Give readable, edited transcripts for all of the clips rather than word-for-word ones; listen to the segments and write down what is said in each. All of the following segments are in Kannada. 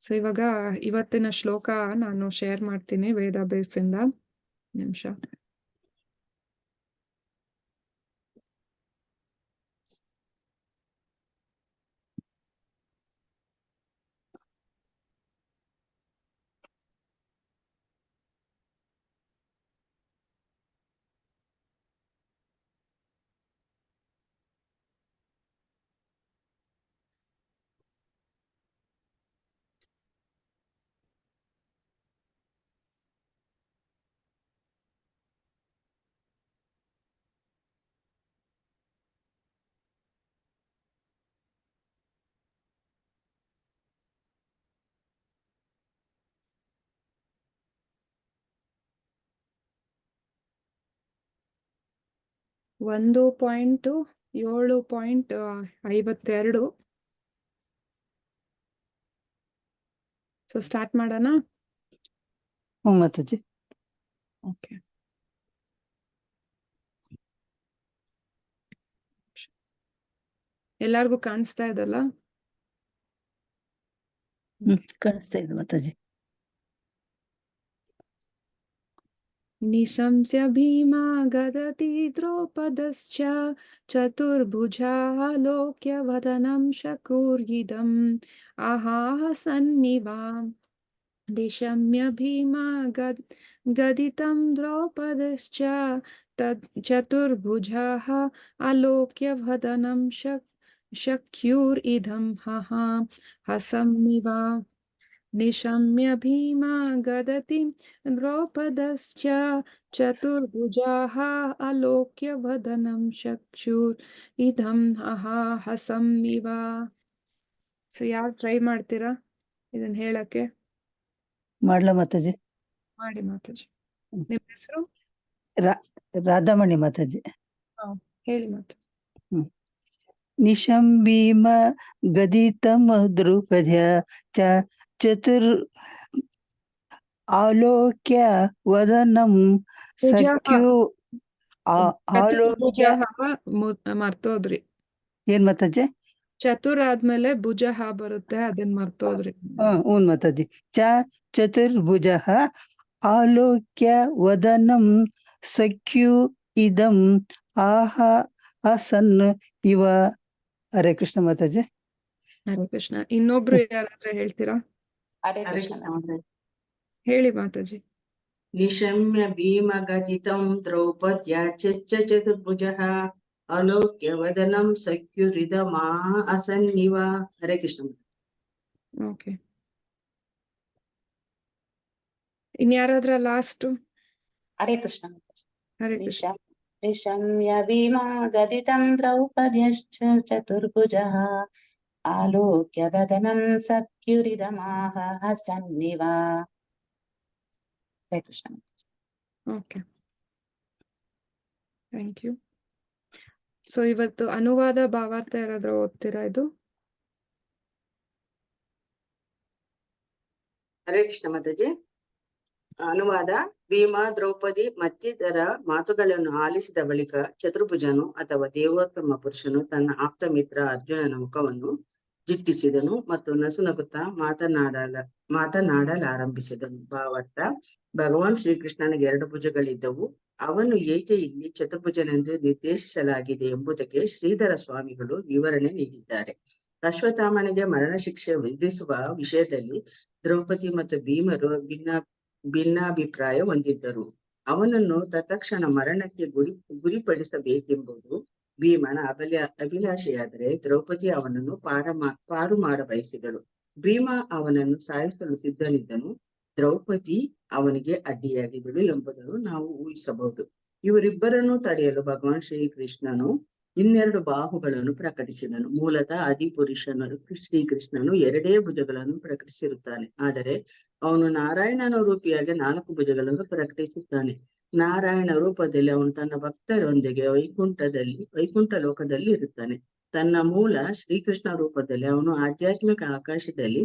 ಸೊ ಇವಾಗ ಇವತ್ತಿನ ಶ್ಲೋಕ ನಾನು ಶೇರ್ ಮಾಡ್ತೀನಿ ವೇದಾಭ್ಯಾಸದಿಂದ. ನಿಮಿಷ. ಒಂದು 7.52. ಸೊ ಸ್ಟಾರ್ಟ್ ಮಾಡೋಣ. ಮಾತಾಜಿ. ಓಕೆ. ಎಲ್ಲಾರ್ಗು ಕಾಣಿಸ್ತಾ ಇದಲ್ಲ? ಕಾಣಿಸ್ತಾ ಇದೆ ಮಾತಾಜಿ. ನಿಶಂಸ್ಯ ಭೀಮಾ ಗದತಿ ದ್ರೌಪದಶ್ಚ ಚತುರ್ಭುಜಃ ಲೋಕ್ಯ ವದನಂ ಶಕೂರ್ಯಿದಂ ಆಹಾಹ ಸನ್ನಿವಾ. ನಿಶಮ್ಯ ಭೀಮಾ ಗದಿತಂ ದ್ರೌಪದಶ್ಚ ಚತುರ್ಭುಜಃ ಅಲೋಕ್ಯ ವದನಂ ಶಕ್ಯೂರ್ಯಿದಂ ಹಹಾ ಹಸನ್ನಿವ. ನಿಶಮ್ಯ ಭೀಮಾ ಗದತಿ ದ್ರೌಪದಶ್ಚ ಚತುರ್ಭುಜಃ ಅಲೋಕ್ಯ ವದನಂ ಶಕ್ಯೂರ್ಯಿದಂ ಹಸನ್ನಿವ. ಸೊ ಯಾರು ಟ್ರೈ ಮಾಡ್ತೀರಾ ಇದನ್ನ ಹೇಳಕ್ಕೆ? ಮಾಡ್ಲಾ ಮಾತಾಜಿ? ಮಾಡಿ ಮಾತಾಜಿ. ನಿಮ್ಮ ಹೆಸರು? ರಾಧಾಮಣಿ ಮಾತಾಜಿ. ಹೇಳಿ ಮಾತಾಜಿ. ನಿಶಂಭೀಮ ಗದಿತಂ ದ್ರೌಪದ್ಯ ಚತುರ್ ಆಲೋಕ್ಯ ವದನಂ ಸಖ್ಯು ಆಲೋಕ್ಯ. ಮರ್ತೋದ್ರಿ. ಏನ್ ಮಾತಾಜಿ? ಚತುರ್ ಆದ್ಮೇಲೆ ಭುಜ ಬರುತ್ತೆ, ಅದನ್ನ ಮರ್ತೋದ್ರಿ. ಹ್ಮ್ ಮಾತಾಜಿ. ಚತುರ್ಭುಜ ಆಲೋಕ್ಯ ವದನಂ ಸಖ್ಯು ಇದಂ ಆಹ ಅಸನ್ ಇವ. ಹರೇ ಕೃಷ್ಣ ಮಾತಾಜಿ. ಹರೇ ಕೃಷ್ಣ. ಇನ್ನೊಬ್ರು ಯಾರಾದ್ರೂ ಹೇಳ್ತೀರಾ? ಹರೇ ಕೃಷ್ಣ. ಹೇಳಿ ಮಾತಾಜಿ. ನಿಶಮ್ಯ ಭೀಮ ಗದಿತಂ ದ್ರೌಪದ್ಯ ಚತುರ್ಭುಜಃ ಅಲೋಕ್ಯ ವದನಂ ಸಖ್ಯುರಿದಂ ಅಸನ್ನಿವ. ಹರೇ ಕೃಷ್ಣ. ಓಕೆ. ಇನ್ಯಾರಾದ್ರ ಲಾಸ್ಟ್? ಹರೇ ಕೃಷ್ಣ. ಹರೇ ಕೃಷ್ಣ. ನಿಶಮ್ಯ ಭೀಮಾ ಗದಿತಂ ದ್ರೌಪದ್ಯಶ್ಚ ಚತುರ್ಭುಜಃ ಆಲೋಕ್ಯ ವದನಂ ಸಖ್ಯುರಿದಮಾಹ ಹಸನ್ನಿವ. Hare Krishna. Okay, thank you. So ಇವತ್ತು ಅನುವಾದ ಭಾವಾರ್ಥ ಯಾರಾದ್ರೂ ಓದ್ತೀರಾ? ಇದು ಹರೇ ಕೃಷ್ಣ ಮಾತಾಜಿ. ಅನುವಾದ. ಭೀಮ ದ್ರೌಪದಿ ಮತ್ತಿತರ ಮಾತುಗಳನ್ನು ಆಲಿಸಿದ ಬಳಿಕ ಚತುರ್ಭುಜನು ಅಥವಾ ದೇವೋತ್ತಮ ಪುರುಷನು ತನ್ನ ಆಪ್ತ ಮಿತ್ರ ಅರ್ಜುನನ ಮುಖವನ್ನು ಜಿಟ್ಟಿಸಿದನು ಮತ್ತು ನಸುನಗುತ್ತಾ ಮಾತನಾಡಲಾರಂಭಿಸಿದನು. ಭಾವಾರ್ಥ. ಭಗವಾನ್ ಶ್ರೀಕೃಷ್ಣನಿಗೆ 2 ಭುಜಗಳಿದ್ದವು. ಅವನು ಏಕೆ ಇಲ್ಲಿ ಚತುರ್ಭುಜನೆಂದು ನಿರ್ದೇಶಿಸಲಾಗಿದೆ ಎಂಬುದಕ್ಕೆ ಶ್ರೀಧರ ಸ್ವಾಮಿಗಳು ವಿವರಣೆ ನೀಡಿದ್ದಾರೆ. ಅಶ್ವತ್ಥಾಮನಿಗೆ ಮರಣ ಶಿಕ್ಷೆ ವಿಧಿಸುವ ವಿಷಯದಲ್ಲಿ ದ್ರೌಪದಿ ಮತ್ತು ಭೀಮರು ಭಿನ್ನಾಭಿಪ್ರಾಯ ಹೊಂದಿದ್ದರು. ಅವನನ್ನು ತತ್ಕ್ಷಣ ಮರಣಕ್ಕೆ ಗುರಿಪಡಿಸಬೇಕೆಂಬುದು ಭೀಮನ ಅಭಿಲಾಷೆಯಾದರೆ ದ್ರೌಪದಿ ಅವನನ್ನು ಪಾರು ಮಾಡ ಬಯಸಿದಳು. ಭೀಮ ಅವನನ್ನು ಸಾಯಿಸಲು ಸಿದ್ಧನಿದ್ದನು, ದ್ರೌಪದಿ ಅವನಿಗೆ ಅಡ್ಡಿಯಾಗಿದ್ದಳು ಎಂಬುದನ್ನು ನಾವು ಊಹಿಸಬಹುದು. ಇವರಿಬ್ಬರನ್ನು ತಡೆಯಲು ಭಗವಾನ್ ಶ್ರೀಕೃಷ್ಣನು 2 ಬಾಹುಗಳನ್ನು ಪ್ರಕಟಿಸಿದನು. ಮೂಲತಃ ಆದಿಪುರುಷನು ಶ್ರೀಕೃಷ್ಣನು 2 ಭುಜಗಳನ್ನು ಪ್ರಕಟಿಸಿರುತ್ತಾನೆ. ಆದರೆ ಅವನು ನಾರಾಯಣನ ರೂಪಿಯಾಗಿ 4 ಭುಜಗಳನ್ನು ಪ್ರಕಟಿಸುತ್ತಾನೆ. ನಾರಾಯಣ ರೂಪದಲ್ಲಿ ಅವನು ತನ್ನ ಭಕ್ತರೊಂದಿಗೆ ವೈಕುಂಠ ಲೋಕದಲ್ಲಿ ಇರುತ್ತಾನೆ. ತನ್ನ ಮೂಲ ಶ್ರೀಕೃಷ್ಣ ರೂಪದಲ್ಲಿ ಅವನು ಆಧ್ಯಾತ್ಮಿಕ ಆಕಾಶದಲ್ಲಿ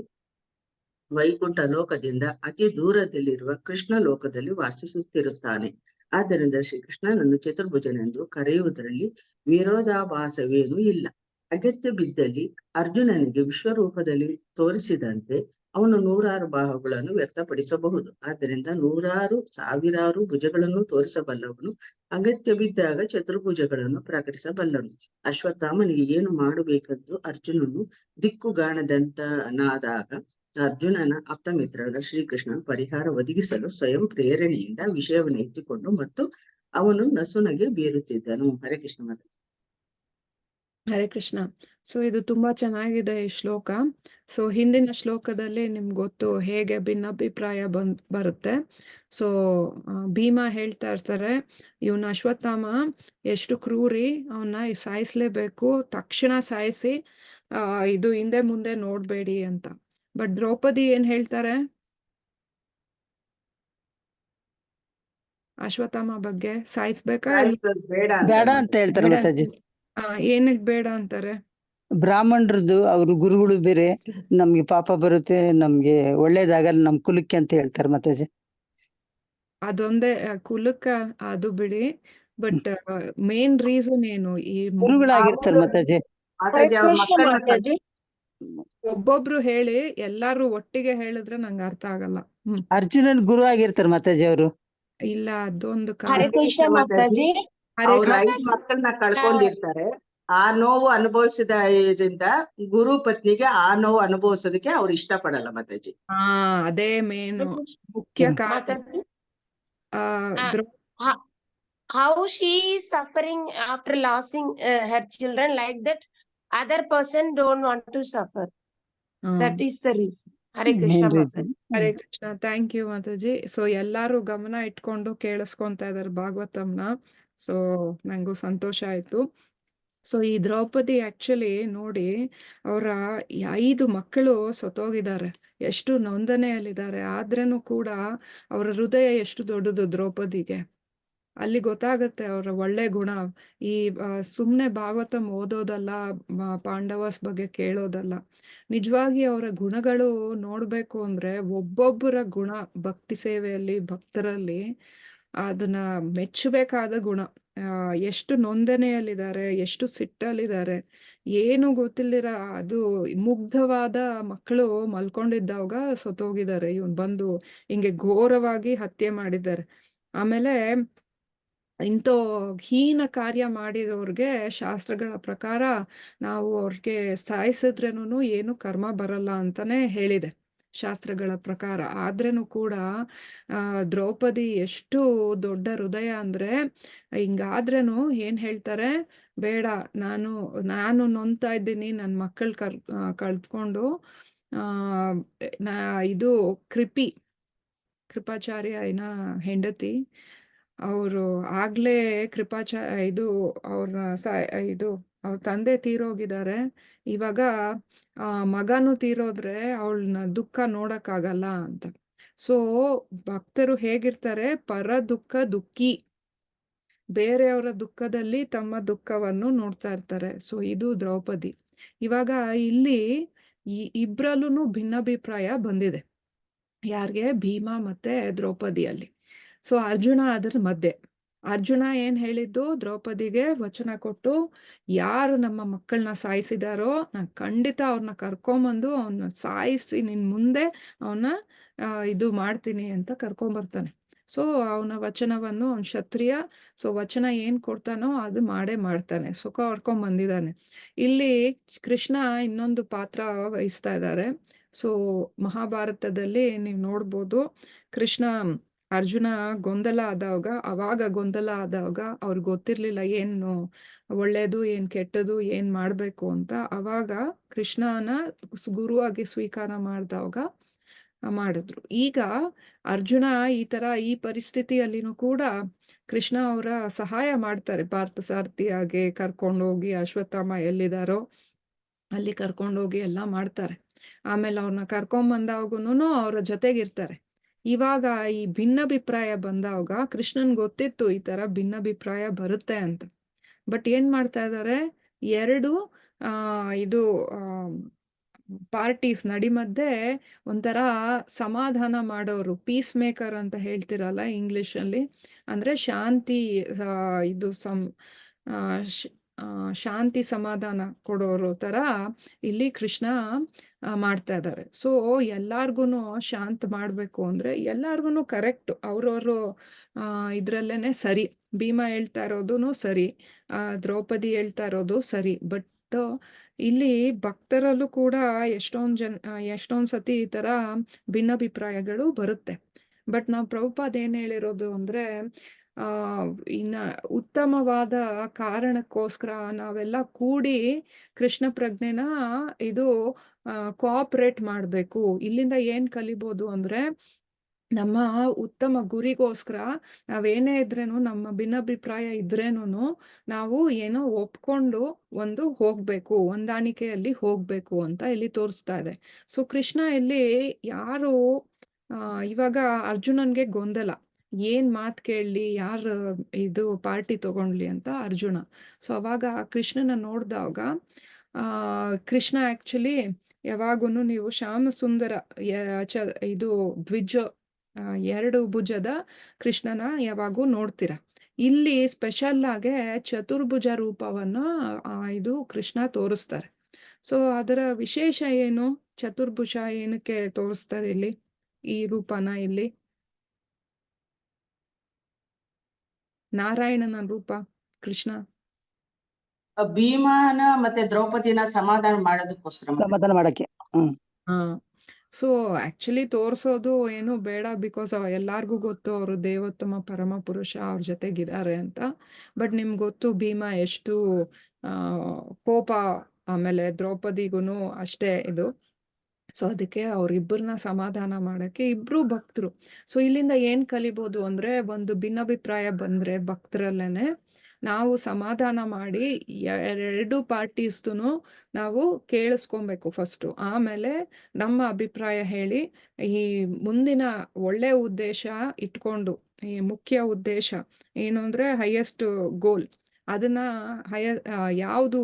ವೈಕುಂಠ ಲೋಕದಿಂದ ಅತಿ ದೂರದಲ್ಲಿರುವ ಕೃಷ್ಣ ಲೋಕದಲ್ಲಿ ವಾಸಿಸುತ್ತಿರುತ್ತಾನೆ. ಆದ್ದರಿಂದ ಶ್ರೀಕೃಷ್ಣನನ್ನು ಚತುರ್ಭುಜನೆಂದು ಕರೆಯುವುದರಲ್ಲಿ ವಿರೋಧಾಭಾಸವೇನೂ ಇಲ್ಲ. ಅಗತ್ಯ ಬಿದ್ದಲ್ಲಿ ಅರ್ಜುನನಿಗೆ ವಿಶ್ವರೂಪದಲ್ಲಿ ತೋರಿಸಿದಂತೆ ಅವನು ನೂರಾರು ಬಾಹುಗಳನ್ನು ವ್ಯಕ್ತಪಡಿಸಬಹುದು. ಆದ್ದರಿಂದ ನೂರಾರು ಸಾವಿರಾರು ಭುಜಗಳನ್ನು ತೋರಿಸಬಲ್ಲವನು, ಅಗತ್ಯ ಬಿದ್ದಾಗ ಚತುರ್ಭುಜಗಳನ್ನು ಪ್ರಕಟಿಸಬಲ್ಲನು. ಅಶ್ವತ್ಥಾಮನಿಗೆ ಏನು ಮಾಡಬೇಕೆಂದು ಅರ್ಜುನನು ದಿಕ್ಕುಗಾಣದಂತನಾದಾಗ ಅರ್ಜುನನ ಆಪ್ತಮಿತ್ರರ ಶ್ರೀಕೃಷ್ಣ ಪರಿಹಾರ ಒದಗಿಸಲು ಸ್ವಯಂ ಪ್ರೇರಣೆಯಿಂದ ವಿಷಯವನ್ನು ಎತ್ತಿಕೊಂಡು ಮತ್ತು ಅವನು ನಸುನಗೆ ಬೀರುತ್ತಿದ್ದನು. ಹರೇ ಕೃಷ್ಣ ಮಾತಾಜಿ. ಹರೇ ಕೃಷ್ಣ. ಸೊ ಇದು ತುಂಬಾ ಚೆನ್ನಾಗಿದೆ ಈ ಶ್ಲೋಕ. ಸೊ ಹಿಂದಿನ ಶ್ಲೋಕದಲ್ಲಿ ನಿಮ್ಗೆ ಗೊತ್ತು ಹೇಗೆ ಭಿನ್ನಾಭಿಪ್ರಾಯ ಬರುತ್ತೆ. ಸೊ ಭೀಮ ಹೇಳ್ತಾ ಇರ್ತಾರೆ, ಇವನ ಅಶ್ವತ್ಥಾಮ ಎಷ್ಟು ಕ್ರೂರಿ, ಅವನ್ನ ಸಾಯಿಸ್ಲೇಬೇಕು, ತಕ್ಷಣ ಸಾಯಿಸಿ ಇದು ಹಿಂದೆ ಮುಂದೆ ನೋಡ್ಬೇಡಿ ಅಂತ. ಬಟ್ ದ್ರೌಪದಿ ಏನ್ ಹೇಳ್ತಾರೆ ಅಶ್ವತ್ಥಾಮ ಬಗ್ಗೆ? ಸಾಯಿಸ್ಬೇಕಾ? ಬೇಡ ಬೇಡ ಅಂತ ಹೇಳ್ತಾರೆ ಮಾತಾಜಿ. ಏನಕ್ ಬೇಡ ಅಂತಾರೆ? ಬ್ರಾಹ್ಮಣರದ್ದು ಅವ್ರ ಗುರುಗಳು ಬೇರೆ, ನಮ್ಗೆ ಪಾಪ ಬರುತ್ತೆ, ನಮ್ಗೆ ಒಳ್ಳೇದಾಗಲ್ಲ ನಮ್ ಕುಲಕ್ಕೆ ಅಂತ ಹೇಳ್ತಾರೆ ಮಾತಾಜಿ. ಅದೊಂದೇ ಕುಲಕ್ಕ ಅದು ಬಿಡಿ, ಬಟ್ ಮೇನ್ ರೀಸನ್ ಏನು? ಈ ಗುರುಗಳಾಗಿರ್ತಾರೆ ಮಾತಾಜಿ. ಮಾತಾಜಿ ಅವ್ರ ಮಕ್ಕಳನ್ನ ಒಬ್ಬೊಬ್ರು ಹೇಳಿ, ಎಲ್ಲಾರು ಒಟ್ಟಿಗೆ ಹೇಳಿದ್ರೆ ನಂಗೆ ಅರ್ಥ ಆಗಲ್ಲ. ಅರ್ಜುನನ್ ಗುರು ಆಗಿರ್ತಾರೆ ಮಾತಾಜಿ ಅವರು. ಇಲ್ಲ, ಅದೊಂದು ಹರೇ ಕೃಷ್ಣ ಮಾತಾಜಿ. ಅವ್ರ 5 ಮಕ್ಕಳನ್ನ ಕಳ್ಕೊಂಡಿರ್ತಾರೆ. ಆ ನೋವು ಅನುಭವಿಸಿದ್ರಿಂದ ಗುರು ಪತ್ನಿಗೆ ಆ ನೋವು ಅನುಭವಿಸೋದಕ್ಕೆ ಅವ್ರು ಇಷ್ಟಪಡಲ್ಲ ಮಾತಾಜಿ. ಅದೇ ಮೇನ್ ಮುಖ್ಯ ಕಾರಣ. How she is suffering after losing her children, like that other person don't want to suffer. That is the reason. Hare Krishna Mataji. Hare Krishna. Thank you Mataji. So ಎಲ್ಲಾರು ಗಮನ ಇಟ್ಕೊಂಡು ಕೇಳಿಸ್ಕೊಂತಾ ಇದಾರೆ ಭಾಗವತಂನ. ಸೊ ನಂಗೂ ಸಂತೋಷ ಆಯ್ತು. ಸೊ ಈ ದ್ರೌಪದಿ ಆಕ್ಚುಲಿ ನೋಡಿ, ಅವರ 5 ಮಕ್ಕಳು ಸತ್ತೋಗಿದ್ದಾರೆ, ಎಷ್ಟು ನೊಂದನೆಯಲ್ಲಿದ್ದಾರೆ. ಆದ್ರೇನು ಕೂಡ ಅವರ ಹೃದಯ ಎಷ್ಟು ದೊಡ್ಡದು ದ್ರೌಪದಿಗೆ. ಅಲ್ಲಿ ಗೊತ್ತಾಗತ್ತೆ ಅವರ ಒಳ್ಳೆ ಗುಣ. ಈ ಸುಮ್ನೆ ಭಾಗವತಂ ಓದೋದಲ್ಲ, ಪಾಂಡವಸ್ ಬಗ್ಗೆ ಕೇಳೋದಲ್ಲ. ನಿಜವಾಗಿ ಅವರ ಗುಣಗಳು ನೋಡ್ಬೇಕು ಅಂದ್ರೆ ಒಬ್ಬೊಬ್ಬರ ಗುಣ ಭಕ್ತಿ ಸೇವೆಯಲ್ಲಿ, ಭಕ್ತರಲ್ಲಿ ಅದನ್ನ ಮೆಚ್ಚಬೇಕಾದ ಗುಣ. ಎಷ್ಟು ನೊಂದನೆಯಲ್ಲಿದ್ದಾರೆ, ಎಷ್ಟು ಸಿಟ್ಟಲ್ಲಿದ್ದಾರೆ, ಏನು ಗೊತ್ತಿಲ್ಲಿರ ಅದು ಮುಗ್ಧವಾದ ಮಕ್ಕಳು ಮಲ್ಕೊಂಡಿದ್ದಾಗ ಸತ್ತೋಗಿದ್ದಾರೆ. ಇವನ್ ಬಂದು ಹಿಂಗೆ ಘೋರವಾಗಿ ಹತ್ಯೆ ಮಾಡಿದ್ದಾರೆ. ಆಮೇಲೆ ಇಂಥ ಹೀನ ಕಾರ್ಯ ಮಾಡಿರೋರ್ಗೆ ಶಾಸ್ತ್ರಗಳ ಪ್ರಕಾರ ನಾವು ಅವ್ರಿಗೆ ಸಾಯಿಸಿದ್ರೇನು ಏನು ಕರ್ಮ ಬರಲ್ಲ ಅಂತಾನೆ ಹೇಳಿದೆ ಶಾಸ್ತ್ರಗಳ ಪ್ರಕಾರ. ಆದ್ರೇನು ಕೂಡ ದ್ರೌಪದಿ ಎಷ್ಟು ದೊಡ್ಡ ಹೃದಯ ಅಂದ್ರೆ, ಹಿಂಗಾದ್ರೇನು ಏನ್ ಹೇಳ್ತಾರೆ, ಬೇಡ, ನಾನು ನೊಂತಾ ಇದ್ದೀನಿ, ನನ್ನ ಮಕ್ಕಳು ಕಳ್ಕೊಂಡು ಇದು ಕೃಪಾಚಾರ್ಯ ಹೆಂಡತಿ ಅವರು ಆಗ್ಲೇ ಅವ್ರ ತಂದೆ ತೀರೋಗಿದ್ದಾರೆ. ಇವಾಗ ಮಗನು ತೀರೋದ್ರೆ ಅವಳನ್ನ ದುಃಖ ನೋಡಕ್ಕಾಗಲ್ಲ ಅಂತ. ಸೊ ಭಕ್ತರು ಹೇಗಿರ್ತಾರೆ, ಪರ ದುಃಖ ದುಃಖಿ, ಬೇರೆಯವರ ದುಃಖದಲ್ಲಿ ತಮ್ಮ ದುಃಖವನ್ನು ನೋಡ್ತಾ ಇರ್ತಾರೆ. ಸೊ ಇದು ದ್ರೌಪದಿ. ಇವಾಗ ಇಲ್ಲಿ ಇಬ್ರಲ್ಲೂ ಭಿನ್ನಾಭಿಪ್ರಾಯ ಬಂದಿದೆ. ಯಾರಿಗೆ? ಭೀಮ ಮತ್ತೆ ದ್ರೌಪದಿಯಲ್ಲಿ. ಸೊ ಅರ್ಜುನ ಅದರ ಮಧ್ಯೆ. ಅರ್ಜುನ ಏನ್ ಹೇಳಿದ್ದು, ದ್ರೌಪದಿಗೆ ವಚನ ಕೊಟ್ಟು, ಯಾರು ನಮ್ಮ ಮಕ್ಕಳನ್ನ ಸಾಯಿಸಿದಾರೋ ನಾನು ಖಂಡಿತ ಅವ್ರನ್ನ ಕರ್ಕೊಂಬಂದು ಅವನ್ನ ಸಾಯಿಸಿ ನಿನ್ ಮುಂದೆ ಅವನ್ನ ಇದು ಮಾಡ್ತೀನಿ ಅಂತ ಕರ್ಕೊಂಬರ್ತಾನೆ. ಸೊ ಅವನ ವಚನವನ್ನು, ಅವನ ಕ್ಷತ್ರಿಯ, ಸೊ ವಚನ ಏನ್ ಕೊಡ್ತಾನೋ ಅದು ಮಾಡೇ ಮಾಡ್ತಾನೆ. ಸುಖ ಹೊಡ್ಕೊಂಡ್ ಬಂದಿದ್ದಾನೆ. ಇಲ್ಲಿ ಕೃಷ್ಣ ಇನ್ನೊಂದು ಪಾತ್ರ ವಹಿಸ್ತಾ ಇದ್ದಾರೆ. ಸೊ ಮಹಾಭಾರತದಲ್ಲಿ ನೀವು ನೋಡ್ಬೋದು, ಕೃಷ್ಣ ಅರ್ಜುನ ಗೊಂದಲ ಆದಾಗ ಅವ್ರಿಗೆ ಗೊತ್ತಿರ್ಲಿಲ್ಲ ಏನು ಒಳ್ಳೇದು ಏನ್ ಕೆಟ್ಟದು ಏನ್ ಮಾಡ್ಬೇಕು ಅಂತ. ಅವಾಗ ಕೃಷ್ಣನ ಗುರುವಾಗಿ ಸ್ವೀಕಾರ ಮಾಡಿದ್ರು. ಈಗ ಅರ್ಜುನ ಈ ಪರಿಸ್ಥಿತಿಯಲ್ಲಿನೂ ಕೂಡ ಕೃಷ್ಣ ಅವರ ಸಹಾಯ ಮಾಡ್ತಾರೆ. ಪಾರ್ಥ ಸಾರಥಿಯಾಗಿ ಕರ್ಕೊಂಡೋಗಿ ಅಶ್ವತ್ಥಾಮ ಎಲ್ಲಿದಾರೋ ಅಲ್ಲಿ ಕರ್ಕೊಂಡೋಗಿ ಎಲ್ಲ ಮಾಡ್ತಾರೆ. ಆಮೇಲೆ ಅವ್ರನ್ನ ಕರ್ಕೊಂಬಂದಾಗೂನು ಅವರ ಜೊತೆಗಿರ್ತಾರೆ. ಇವಾಗ ಈ ಭಿನ್ನಾಭಿಪ್ರಾಯ ಬಂದಾಗ ಕೃಷ್ಣನ್ ಗೊತ್ತಿತ್ತು ಈ ತರ ಭಿನ್ನಾಭಿಪ್ರಾಯ ಬರುತ್ತೆ ಅಂತ. ಬಟ್ ಏನ್ ಮಾಡ್ತಾ ಇದ್ದಾರೆ, 2 ಪಾರ್ಟೀಸ್ ನಡಿಮಧ್ಯೆ ಒಂಥರ ಸಮಾಧಾನ ಮಾಡೋರು, ಪೀಸ್ ಮೇಕರ್ ಅಂತ ಹೇಳ್ತಿರಲ್ಲ ಇಂಗ್ಲಿಷ್ ಅಲ್ಲಿ, ಅಂದ್ರೆ ಶಾಂತಿ ಶಾಂತಿ ಸಮಾಧಾನ ಕೊಡೋರು ತರ ಇಲ್ಲಿ ಕೃಷ್ಣ ಮಾಡ್ತಾ ಇದ್ದಾರೆ. ಸೊ ಎಲ್ಲಾರ್ಗುನು ಶಾಂತ ಮಾಡ್ಬೇಕು ಅಂದ್ರೆ ಎಲ್ಲಾರ್ಗುನು ಕರೆಕ್ಟ್ ಅವ್ರವ್ರು ಇದ್ರಲ್ಲೇನೆ ಸರಿ. ಭೀಮ ಹೇಳ್ತಾ ಇರೋದು ಸರಿ, ದ್ರೌಪದಿ ಹೇಳ್ತಾ ಇರೋದು ಸರಿ. ಬಟ್ ಇಲ್ಲಿ ಭಕ್ತರಲ್ಲೂ ಕೂಡ ಎಷ್ಟೊಂದ್ ಸತಿ ಈ ತರ ಭಿನ್ನಾಭಿಪ್ರಾಯಗಳು ಬರುತ್ತೆ. ಬಟ್ ನಾವು ಪ್ರಭುಪಾದ ಏನ್ ಹೇಳಿರೋದು ಅಂದ್ರೆ ಇನ್ನ ಉತ್ತಮವಾದ ಕಾರಣಕ್ಕೋಸ್ಕರ ನಾವೆಲ್ಲ ಕೂಡಿ ಕೃಷ್ಣ ಪ್ರಜ್ಞೆನ ಇದು ಕೋಆಪರೇಟ್ ಮಾಡ್ಬೇಕು. ಇಲ್ಲಿಂದ ಏನ್ ಕಲಿಬೋದು ಅಂದ್ರೆ ನಮ್ಮ ಉತ್ತಮ ಗುರಿಗೋಸ್ಕರ ನಾವೇನೇ ಇದ್ರೇನು, ನಮ್ಮ ಭಿನ್ನಾಭಿಪ್ರಾಯ ಇದ್ರೇನು ನಾವು ಏನೋ ಒಪ್ಕೊಂಡು ಹೋಗ್ಬೇಕು, ಹೊಂದಾಣಿಕೆಯಲ್ಲಿ ಹೋಗ್ಬೇಕು ಅಂತ ಇಲ್ಲಿ ತೋರಿಸ್ತಾ ಇದೆ. ಸೊ ಕೃಷ್ಣ ಇಲ್ಲಿ ಯಾರು ಇವಾಗ ಅರ್ಜುನನ್ಗೆ ಗೊಂದಲ, ಏನ್ ಮಾತ್ ಕೇಳಲಿ, ಯಾರು ಇದು ಪಾರ್ಟಿ ತಗೊಂಡ್ಲಿ ಅಂತ ಅರ್ಜುನ. ಸೊ ಅವಾಗ ಕೃಷ್ಣನ ನೋಡ್ದಾಗ ಕೃಷ್ಣ ಆಕ್ಚುಲಿ ಯಾವಾಗೂನು ನೀವು ಶ್ಯಾಮ ಸುಂದರ ಇದು ದ್ವಿಜ 2 ಭುಜದ ಕೃಷ್ಣನ ಯಾವಾಗೂ ನೋಡ್ತೀರ. ಇಲ್ಲಿ ಸ್ಪೆಷಲ್ ಆಗಿ ಚತುರ್ಭುಜ ರೂಪವನ್ನ ಇದು ಕೃಷ್ಣ ತೋರಿಸ್ತಾರೆ. ಸೊ ಅದರ ವಿಶೇಷ ಏನು? ಚತುರ್ಭುಜ ಏನಕ್ಕೆ ತೋರಿಸ್ತಾರೆ ಇಲ್ಲಿ ಈ ರೂಪನ? ಇಲ್ಲಿ ನಾರಾಯಣನ ರೂಪ ಕೃಷ್ಣ ಭೀಮನ ಮತ್ತೆ ದ್ರೌಪದಿನ ಸಮಾಧಾನ ಮಾಡೋದಕ್ಕೋಸ್ಕರ ಸಮಾಧಾನ ಮಾಡಕ್ಕೆ. ಸೊ ಆಕ್ಚುಲಿ ತೋರ್ಸೋದು ಏನು ಬೇಡ, ಬಿಕಾಸ್ ಎಲ್ಲಾರ್ಗೂ ಗೊತ್ತು ಅವರು ದೇವೋತ್ತಮ ಪರಮ ಪುರುಷ ಅವ್ರ ಜೊತೆಗಿದ್ದಾರೆ ಅಂತ. ಬಟ್ ನಿಮ್ಗೆ ಗೊತ್ತು ಭೀಮ ಎಷ್ಟು ಕೋಪ, ಆಮೇಲೆ ದ್ರೌಪದಿಗೂ ಅಷ್ಟೇ ಇದು. ಸೊ ಅದಕ್ಕೆ ಅವ್ರಿಬ್ಬರನ್ನ ಸಮಾಧಾನ ಮಾಡಕ್ಕೆ ಇಬ್ರು ಭಕ್ತರು. ಸೊ ಇಲ್ಲಿಂದ ಏನ್ ಕಲಿಬೋದು ಅಂದ್ರೆ, ಒಂದು ಭಿನ್ನಾಭಿಪ್ರಾಯ ಬಂದ್ರೆ ಭಕ್ತರಲ್ಲೇನೆ ನಾವು ಸಮಾಧಾನ ಮಾಡಿ 2 ಪಾರ್ಟೀಸ್ದು ನಾವು ಕೇಳಿಸ್ಕೊಬೇಕು ಫಸ್ಟು. ಆಮೇಲೆ ನಮ್ಮ ಅಭಿಪ್ರಾಯ ಹೇಳಿ ಈ ಮುಂದಿನ ಒಳ್ಳೆ ಉದ್ದೇಶ ಇಟ್ಕೊಂಡು, ಈ ಮುಖ್ಯ ಉದ್ದೇಶ ಏನು ಅಂದ್ರೆ ಹೈಯೆಸ್ಟ್ ಗೋಲ್, ಅದನ್ನ ಯಾವುದು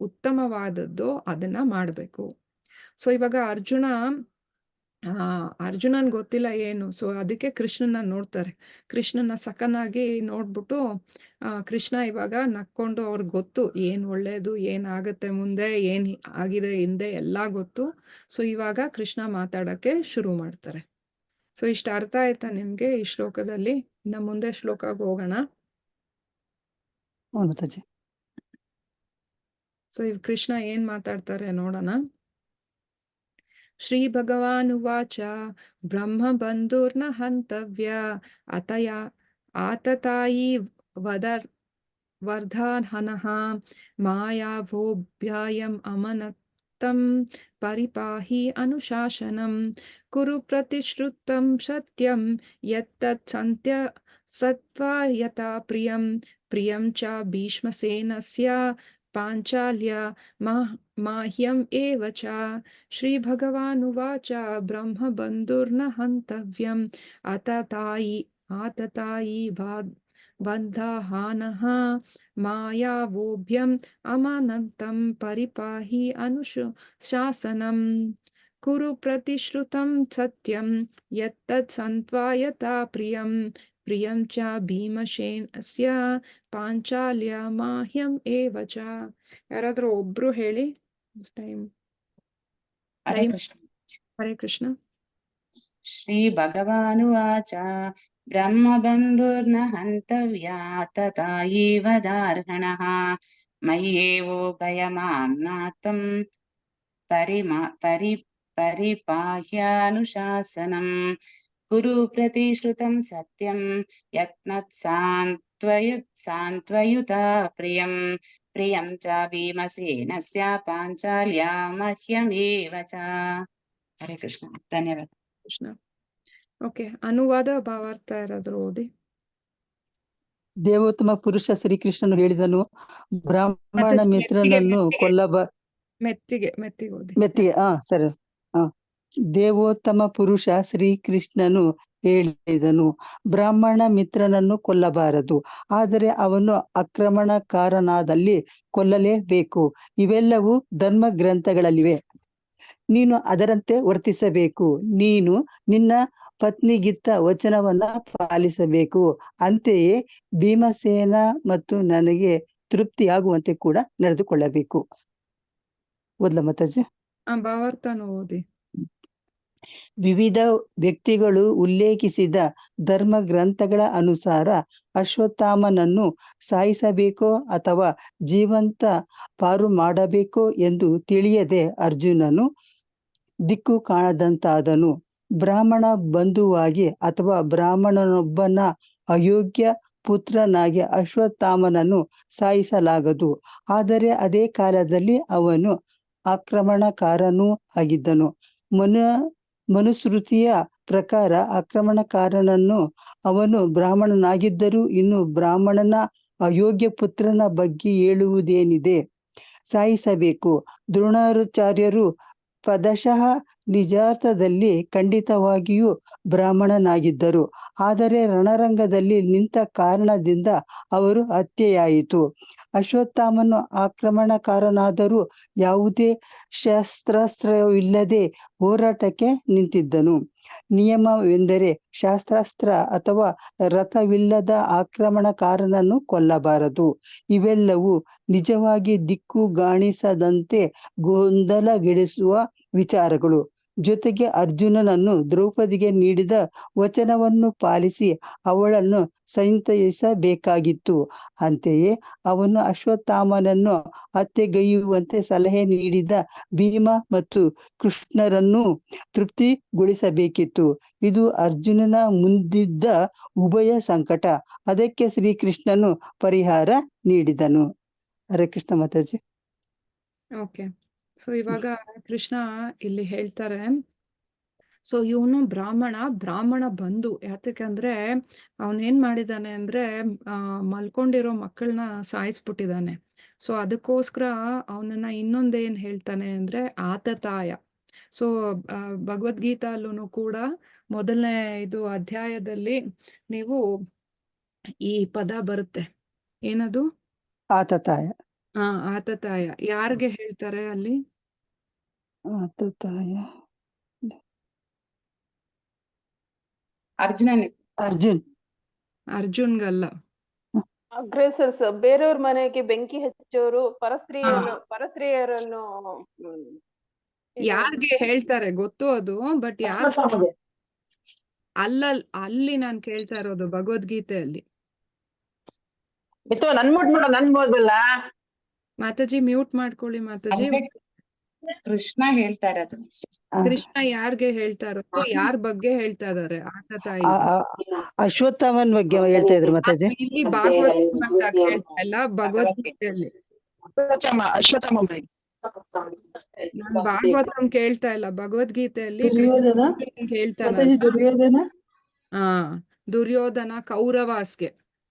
ಉತ್ತಮವಾದದ್ದು ಅದನ್ನ ಮಾಡಬೇಕು. ಸೊ ಇವಾಗ ಅರ್ಜುನನ್ ಗೊತ್ತಿಲ್ಲ ಏನು. ಸೊ ಅದಕ್ಕೆ ಕೃಷ್ಣನ ನೋಡ್ತಾರೆ. ಕೃಷ್ಣನ ಸಖನಾಗಿ ನೋಡ್ಬಿಟ್ಟು ಕೃಷ್ಣ ಇವಾಗ ನಕ್ಕೊಂಡು, ಅವ್ರಿಗೆ ಗೊತ್ತು ಏನ್ ಒಳ್ಳೇದು, ಏನಾಗತ್ತೆ ಮುಂದೆ, ಏನ್ ಆಗಿದೆ ಹಿಂದೆ ಎಲ್ಲ ಗೊತ್ತು. ಸೊ ಇವಾಗ ಕೃಷ್ಣ ಮಾತಾಡಕ್ಕೆ ಶುರು ಮಾಡ್ತಾರೆ. ಸೊ ಇಷ್ಟ ಅರ್ಥ ಆಯ್ತಾ ನಿಮ್ಗೆ ಈ ಶ್ಲೋಕದಲ್ಲಿ? ಇನ್ನ ಮುಂದೆ ಶ್ಲೋಕಕ್ಕೆ ಹೋಗೋಣ. ಸೊ ಇವ್ ಕೃಷ್ಣ ಏನ್ ಮಾತಾಡ್ತಾರೆ ನೋಡೋಣ. ಶ್ರೀ ಭಗವಾನುವಾಚ ಬ್ರಹ್ಮಬಂಧುರ್ನ ಹಂತವ್ಯ ಆತತಾಯಿ ವರ್ಧಾನಃ ಮಾಯಾವೋಭ್ಯಾಯಂ ಅಮನತ್ತಂ ಪರಿಪಾಹಿ ಅನುಶಾಸನಂ ಕುರು ಪ್ರತಿಶ್ರುತಂ ಸತ್ಯಂ ಯತ್ತತ್ ಸತ್ವಯತಾ ಪ್ರಿಯಂ ಚ ಭೀಷ್ಮಸೇನಸ್ಯ ಪಾಂಚಾಲ್ಯ ಮಾಹ್ಯಂ ಏವ ಚ. ಶ್ರೀ ಭಗವಾನುವಾಚ ಬ್ರಹ್ಮಬಂಧುರ್ನ ಹಂತವ್ಯಂ ಆತತಾಯಿ ಬಂಧಹಾನಃ ಮಾಯಾವೋಭ್ಯಂ ಅಮಾನಂತಂ ಪರಿಪಾಹಿ ಅನುಶಾಸನಂ ಕುರು ಪ್ರತಿಶ್ರುತಂ ಸತ್ಯಂ ಯತ್ತತ್ ಸಂತ್ವಾಯತಾ ಪ್ರಿಯಂ ಚ ಭೀಮಸೇನಸ್ಯ ಪಾಂಚಾಲ್ಯ ಮಾಹ್ಯಂ ಏವ ಚ. ಯಾರಾದ್ರೂ ಒಬ್ರು ಹೇಳಿ. ಹರೇ ಕೃಷ್ಣ. ಶ್ರೀ ಭಗವಾನುವಾಚ ಬ್ರಹ್ಮಬಂಧುರ್ನ ಹಂತವ್ಯಾ ತಥಾಯಿ ವದಾರ್ಹಣಃ ಮಯ್ಯೇವೋಭಯಮಾಮ್ನಾತಂ ಪರಿಪಾಹ್ಯಾನುಶಾಸನಂ ಕುರು ಪ್ರತಿಶ್ರುತಂ ಸತ್ಯಂ ಯತ್ನತ್ ಸಾಂತ್ವಯುತಾ ಪ್ರಿಯಂ ಚ ಭೀಮಸೇನಸ್ಯ ಪಾಂಚಾಲ್ಯಾ ಮಹ್ಯಮೇವ ಚ. ಹರೇ ಕೃಷ್ಣ. ಧನ್ಯವಾದ ಕೃಷ್ಣ. ಓಕೆ, ಅನುವಾದ ಭಾವಾರ್ಥ ಯಾರಾದ್ರೂ ಓದಿ. ದೇವೋತ್ತಮ ಪುರುಷ ಶ್ರೀಕೃಷ್ಣನು ಹೇಳಿದನು, ಬ್ರಾಹ್ಮಣ ಮಿತ್ರನನ್ನು ಮೆತ್ತಿಗೆ ಓದಿ. ಮೆತ್ತಿಗೆ ಸರಿ. ದೇವೋತ್ತಮ ಪುರುಷ ಶ್ರೀಕೃಷ್ಣನು ಹೇಳಿದನು, ಬ್ರಾಹ್ಮಣ ಮಿತ್ರನನ್ನು ಕೊಲ್ಲಬಾರದು, ಆದರೆ ಅವನು ಆಕ್ರಮಣಕಾರನಾದಲ್ಲಿ ಕೊಲ್ಲಲೇಬೇಕು. ಇವೆಲ್ಲವೂ ಧರ್ಮ ಗ್ರಂಥಗಳಲ್ಲಿವೆ. ನೀನು ಅದರಂತೆ ವರ್ತಿಸಬೇಕು. ನೀನು ನಿನ್ನ ಪತ್ನಿಗಿತ್ತ ವಚನವನ್ನ ಪಾಲಿಸಬೇಕು. ಅಂತೆಯೇ ಭೀಮಸೇನ ಮತ್ತು ನನಗೆ ತೃಪ್ತಿಯಾಗುವಂತೆ ಕೂಡ ನಡೆದುಕೊಳ್ಳಬೇಕು. ಓದ್ಲ ಮಾತಾಜಿ. ಭಾವಾರ್ಥನು ಓದಿ. ವಿವಿಧ ವ್ಯಕ್ತಿಗಳು ಉಲ್ಲೇಖಿಸಿದ ಧರ್ಮ ಗ್ರಂಥಗಳ ಅನುಸಾರ ಅಶ್ವತ್ಥಾಮನನ್ನು ಸಾಯಿಸಬೇಕೋ ಅಥವಾ ಜೀವಂತ ಪಾರು ಮಾಡಬೇಕೋ ಎಂದು ತಿಳಿಯದೆ ಅರ್ಜುನನು ದಿಕ್ಕು ಕಾಣದಂತಾದನು. ಬ್ರಾಹ್ಮಣ ಬಂಧುವಾಗಿ ಅಥವಾ ಬ್ರಾಹ್ಮಣನೊಬ್ಬನ ಅಯೋಗ್ಯ ಪುತ್ರನಾಗಿ ಅಶ್ವತ್ಥಾಮನನ್ನು ಸಾಯಿಸಲಾಗದು. ಆದರೆ ಅದೇ ಕಾಲದಲ್ಲಿ ಅವನು ಆಕ್ರಮಣಕಾರನೂ ಆಗಿದ್ದನು. ಮನುಸ್ಮೃತಿಯ ಪ್ರಕಾರ ಆಕ್ರಮಣಕಾರನನ್ನು ಅವನು ಬ್ರಾಹ್ಮಣನಾಗಿದ್ದರೂ ಇನ್ನು ಬ್ರಾಹ್ಮಣನ ಅಯೋಗ್ಯ ಪುತ್ರನ ಬಗ್ಗೆ ಹೇಳುವುದೇನಿದೆ? ಸಾಯಿಸಬೇಕು. ದ್ರೋಣಾಚಾರ್ಯರು ಪದಶಃ ನಿಜಾರ್ಥದಲ್ಲಿ ಖಂಡಿತವಾಗಿಯೂ ಬ್ರಾಹ್ಮಣನಾಗಿದ್ದರು. ಆದರೆ ರಣರಂಗದಲ್ಲಿ ನಿಂತ ಕಾರಣದಿಂದ ಅವರು ಹತ್ಯೆಯಾಯಿತು. ಅಶ್ವತ್ಥಾಮನು ಆಕ್ರಮಣಕಾರನಾದರೂ ಯಾವುದೇ ಶಸ್ತ್ರಾಸ್ತ್ರವಿಲ್ಲದೆ ಹೋರಾಟಕ್ಕೆ ನಿಂತಿದ್ದನು. ನಿಯಮವೆಂದರೆ ಶಸ್ತ್ರಾಸ್ತ್ರ ಅಥವಾ ರಥವಿಲ್ಲದ ಆಕ್ರಮಣಕಾರನನ್ನು ಕೊಲ್ಲಬಾರದು. ಇವೆಲ್ಲವೂ ನಿಜವಾಗಿ ದಿಕ್ಕುಗಾಣಿಸದಂತೆ ಗೊಂದಲಗೆಡಿಸುವ ವಿಚಾರಗಳು. ಜೊತೆಗೆ ಅರ್ಜುನನನ್ನು ದ್ರೌಪದಿಗೆ ನೀಡಿದ ವಚನವನ್ನು ಪಾಲಿಸಿ ಅವಳನ್ನು ಸಂತೈಸಬೇಕಾಗಿತ್ತು. ಅಂತೆಯೇ ಅವನು ಅಶ್ವತ್ಥಾಮನನ್ನು ಹತ್ಯೆಗೈಯುವಂತೆ ಸಲಹೆ ನೀಡಿದ ಭೀಮ ಮತ್ತು ಕೃಷ್ಣರನ್ನು ತೃಪ್ತಿಗೊಳಿಸಬೇಕಿತ್ತು. ಇದು ಅರ್ಜುನನ ಮುಂದಿದ್ದ ಉಭಯ ಸಂಕಟ. ಅದಕ್ಕೆ ಶ್ರೀಕೃಷ್ಣನು ಪರಿಹಾರ ನೀಡಿದನು. ಹರೇ ಕೃಷ್ಣ ಮಾತಾಜಿ. ಓಕೆ. ಸೊ ಇವಾಗ ಕೃಷ್ಣ ಇಲ್ಲಿ ಹೇಳ್ತಾರೆ, ಸೊ ಇವನು ಬ್ರಾಹ್ಮಣ ಬಂಧು. ಯಾತಕ್ಕಂದ್ರೆ ಅವನೇನ್ ಮಾಡಿದಾನೆ ಅಂದ್ರೆ ಮಲ್ಕೊಂಡಿರೋ ಮಕ್ಕಳನ್ನ ಸಾಯಿಸ್ಬಿಟ್ಟಿದ್ದಾನೆ. ಸೊ ಅದಕ್ಕೋಸ್ಕರ ಅವನನ್ನ ಇನ್ನೊಂದೇನ್ ಹೇಳ್ತಾನೆ ಅಂದ್ರೆ ಆತತಾಯ. ಸೊ ಭಗವದ್ಗೀತಾಲ್ಲೂ ಕೂಡ ಮೊದಲನೇ ಇದು ಅಧ್ಯಾಯದಲ್ಲಿ ನೀವು ಈ ಪದ ಬರುತ್ತೆ. ಏನದು? ಆತತಾಯ. ಆತತಾಯ ಯಾರಿಗೆ ಹೇಳ್ತಾರೆ ಅಲ್ಲಿ? ಆತತಾಯ ಅರ್ಜುನ್ಗಲ್ಲ. ಅಗ್ರೆಸರ್ಸ್, ಬೇರೆಯವ್ರ ಮನೆಗೆ ಬೆಂಕಿ ಹಚ್ಚೋರು, ಪರಸ್ತ್ರೀಯರನ್ನು ಯಾರಿಗೆ ಹೇಳ್ತಾರೆ ಗೊತ್ತು ಅದು, ಬಟ್ ಯಾರು ಅಲ್ಲಿ ನಾನ್ ಕೇಳ್ತಾ ಇರೋದು ಭಗವದ್ಗೀತೆಯಲ್ಲಿ. ಮಾತಾಜಿ ಮ್ಯೂಟ್ ಮಾಡ್ಕೊಳ್ಳಿ ಮಾತಾಜಿ. ಕೃಷ್ಣ ಹೇಳ್ತಾ ಇರೋದು. ಕೃಷ್ಣ ಯಾರ್ಗೆ ಹೇಳ್ತಾ ಇರೋದು? ಯಾರ ಬಗ್ಗೆ ಹೇಳ್ತಾ ಇದಾರೆ? ಆತತಾಯಿ ಅಶ್ವತ್ಥಾಮನ್ ಬಗ್ಗೆ ಹೇಳ್ತಾ ಇದ್ರು ಮಾತಾಜಿ. ಇಲ್ಲಿ ಭಾಗವತ ಅಂತ ಹೇಳ್ತಾ ಇಲ್ಲ, ಭಗವದ್ಗೀತೆಯಲ್ಲಿ. ನಾನ್ ಭಾಗವತಂ ಕೇಳ್ತಾ ಇಲ್ಲ, ಭಗವದ್ಗೀತೆಯಲ್ಲಿ ಹೇಳ್ತಾನೆ. ದುರ್ಯೋಧನ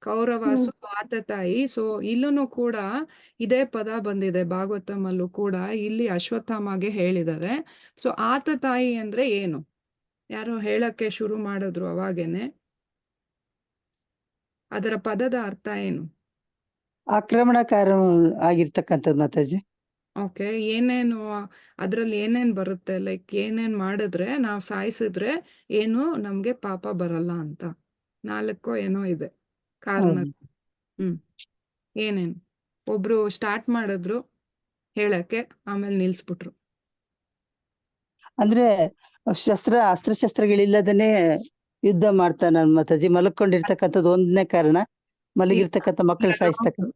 ಕೌರವಾಸು ಆತತಾಯಿ. ಸೊ ಇಲ್ಲೂ ಕೂಡ ಇದೇ ಪದ ಬಂದಿದೆ ಭಾಗವತಂ ಅಲ್ಲೂ ಕೂಡ. ಇಲ್ಲಿ ಅಶ್ವತ್ಥಾಮಗೆ ಹೇಳಿದ್ದಾರೆ. ಸೊ ಆತತಾಯಿ ಅಂದ್ರೆ ಏನು? ಯಾರೋ ಹೇಳಕ್ಕೆ ಶುರು ಮಾಡಿದ್ರು ಅವಾಗೇನೆ. ಅದರ ಪದದ ಅರ್ಥ ಏನು? ಆಕ್ರಮಣಕಾರ ಆಗಿರ್ತಕ್ಕಂಥದ್ದು ಮಾತಾಜಿ. ಓಕೆ. ಏನೇನು ಅದ್ರಲ್ಲಿ ಏನೇನ್ ಬರುತ್ತೆ? ಲೈಕ್ ಏನೇನ್ ಮಾಡಿದ್ರೆ ನಾವ್ ಸಾಯಿಸಿದ್ರೆ ಏನು ನಮ್ಗೆ ಪಾಪ ಬರಲ್ಲ ಅಂತ 4 ಏನೋ ಇದೆ ಕಾರಣ. ಏನೇನು? ಒಬ್ರು ಸ್ಟಾರ್ಟ್ ಮಾಡಿದ್ರು ಹೇಳಕ್ಕೆ, ಆಮೇಲೆ ನಿಲ್ಸ್ಬಿಟ್ರು. ಅಂದ್ರೆ ಅಸ್ತ್ರಶಸ್ತ್ರಗಳಿಲ್ಲದನೆ ಯುದ್ಧ ಮಾಡ್ತಾನ ಮಾತಾಜಿ. ಮಲಕೊಂಡಿರ್ತಕ್ಕಂಥದ್ದು ಒಂದನೇ ಕಾರಣ. ಮಲಗಿರ್ತಕ್ಕಂಥ ಮಕ್ಕಳು ಸಾಯಿಸ್ತಕ್ಕಂಥ.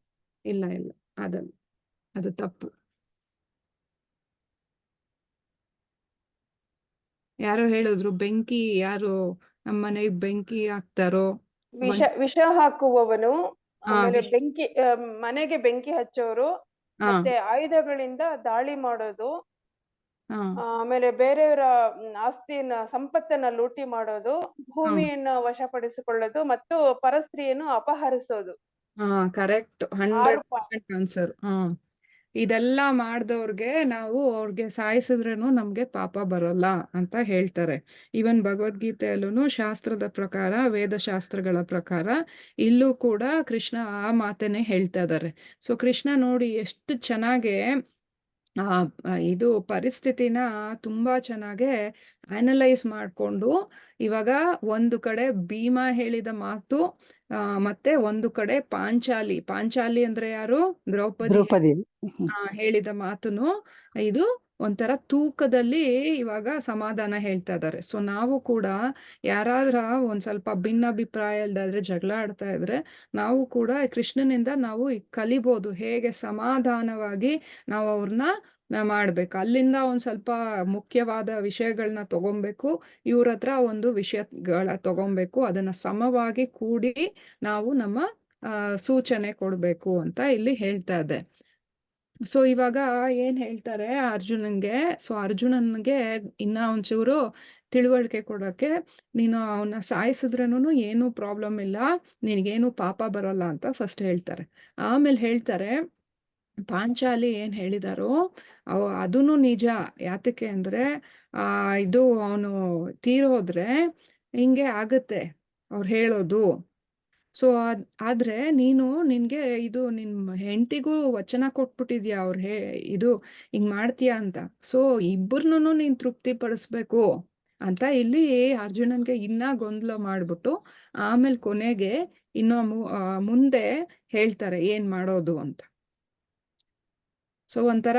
ಇಲ್ಲ ಅದು ತಪ್ಪು. ಯಾರೋ ಹೇಳಿದ್ರು ಬೆಂಕಿ, ಯಾರು ನಮ್ಮ ಮನೆಗೆ ಬೆಂಕಿ ಹಾಕ್ತಾರೋ, ವಿಷ ಹಾಕುವವನು, ಆಮೇಲೆ ಬೆಂಕಿ ಮನೆಗೆ ಬೆಂಕಿ ಹಚ್ಚೋರು, ಮತ್ತೆ ಆಯುಧಗಳಿಂದ ದಾಳಿ ಮಾಡೋದು, ಆಮೇಲೆ ಬೇರೆಯವರ ಆಸ್ತಿಯನ್ನ ಸಂಪತ್ತನ್ನ ಲೂಟಿ ಮಾಡೋದು, ಭೂಮಿಯನ್ನ ವಶಪಡಿಸಿಕೊಳ್ಳೋದು ಮತ್ತು ಪರಸ್ತ್ರೀಯನ್ನು ಅಪಹರಿಸೋದು. ಕರೆಕ್ಟ್. 100% ಆನ್ಸರ್. ಇದೆಲ್ಲ ಮಾಡ್ದವ್ರಿಗೆ ಅವ್ರಿಗೆ ಸಾಯಿಸಿದ್ರೇನು ನಮ್ಗೆ ಪಾಪ ಬರಲ್ಲ ಅಂತ ಹೇಳ್ತಾರೆ. ಈವನ್ ಭಗವದ್ಗೀತೆಯಲ್ಲೂ ಶಾಸ್ತ್ರದ ಪ್ರಕಾರ, ವೇದಶಾಸ್ತ್ರಗಳ ಪ್ರಕಾರ ಇಲ್ಲೂ ಕೂಡ ಕೃಷ್ಣ ಆ ಮಾತನ್ನೇ ಹೇಳ್ತಾ ಇದ್ದಾರೆ. ಸೊ ಕೃಷ್ಣ ನೋಡಿ ಎಷ್ಟು ಚೆನ್ನಾಗೆ ಇದು ಪರಿಸ್ಥಿತಿನ ತುಂಬಾ ಚೆನ್ನಾಗೆ ಅನಲೈಸ್ ಮಾಡಿಕೊಂಡು ಇವಾಗ ಒಂದು ಕಡೆ ಭೀಮ ಹೇಳಿದ ಮಾತು, ಮತ್ತೆ ಒಂದು ಕಡೆ ಪಾಂಚಾಲಿ ಅಂದ್ರೆ ಯಾರು? ದ್ರೌಪದಿ ಹೇಳಿದ ಮಾತುನು ಇದು ಒಂಥರ ತೂಕದಲ್ಲಿ ಇವಾಗ ಸಮಾಧಾನ ಹೇಳ್ತಾ ಇದ್ದಾರೆ. ಸೊ ನಾವು ಕೂಡ ಯಾರಾದ್ರ ಒಂದ್ ಸ್ವಲ್ಪ ಭಿನ್ನಾಭಿಪ್ರಾಯ ಇಲ್ದಾದ್ರೆ ಜಗಳ ಆಡ್ತಾ ಇದ್ರೆ ನಾವು ಕೂಡ ಕೃಷ್ಣನಿಂದ ನಾವು ಕಲಿಬೋದು ಹೇಗೆ ಸಮಾಧಾನವಾಗಿ ನಾವು ಅವ್ರನ್ನ ಮಾಡ್ಬೇಕು. ಅಲ್ಲಿಂದ ಒಂದ್ ಸ್ವಲ್ಪ ಮುಖ್ಯವಾದ ವಿಷಯಗಳನ್ನ ತಗೊಬೇಕು, ಇವ್ರ ಹತ್ರ ಒಂದು ವಿಷಯಗಳ ತಗೊಬೇಕು, ಅದನ್ನ ಸಮವಾಗಿ ಕೂಡಿ ನಾವು ನಮ್ಮ ಸೂಚನೆ ಕೊಡ್ಬೇಕು ಅಂತ ಇಲ್ಲಿ ಹೇಳ್ತಾ ಇದೆ. ಸೊ ಇವಾಗ ಏನ್ ಹೇಳ್ತಾರೆ ಅರ್ಜುನನ್ಗೆ, ಸೊ ಅರ್ಜುನನ್ಗೆ ಇನ್ನ ಒಂಚೂರು ತಿಳುವಳಿಕೆ ಕೊಡೋಕೆ, ನೀನು ಅವನ್ನ ಸಾಯಿಸಿದ್ರೇನು ಏನೂ ಪ್ರಾಬ್ಲಮ್ ಇಲ್ಲ, ನಿನಗೇನು ಪಾಪ ಬರಲ್ಲ ಅಂತ ಫಸ್ಟ್ ಹೇಳ್ತಾರೆ. ಆಮೇಲೆ ಹೇಳ್ತಾರೆ ಪಾಂಚಾಲಿ ಏನ್ ಹೇಳಿದಾರೋ ಅದೂ ನಿಜ. ಯಾತಕ್ಕೆ ಅಂದ್ರೆ ಇದು ಅವನು ತೀರೋದ್ರೆ ಹಿಂಗೆ ಆಗತ್ತೆ ಅವ್ರು ಹೇಳೋದು. ಸೊ ಆದ್ರೆ ನಿನ್ಗೆ ಇದು ನಿನ್ ಹೆಂಡತಿಗೂ ವಚನ ಕೊಟ್ಬಿಟ್ಟಿದ್ಯಾ ಇದು ಹಿಂಗ್ ಮಾಡ್ತೀಯಾ ಅಂತ. ಸೊ ಇಬ್ಬರನ್ನೂ ನೀನ್ ತೃಪ್ತಿ ಪಡಿಸ್ಬೇಕು ಅಂತ ಇಲ್ಲಿ ಅರ್ಜುನನ್ಗೆ ಇನ್ನ ಗೊಂದಲ ಮಾಡ್ಬಿಟ್ಟು ಆಮೇಲೆ ಕೊನೆಗೆ ಇನ್ನೂ ಮುಂದೆ ಹೇಳ್ತಾರೆ ಏನ್ ಮಾಡೋದು ಅಂತ. ಸೊ ಒಂಥರ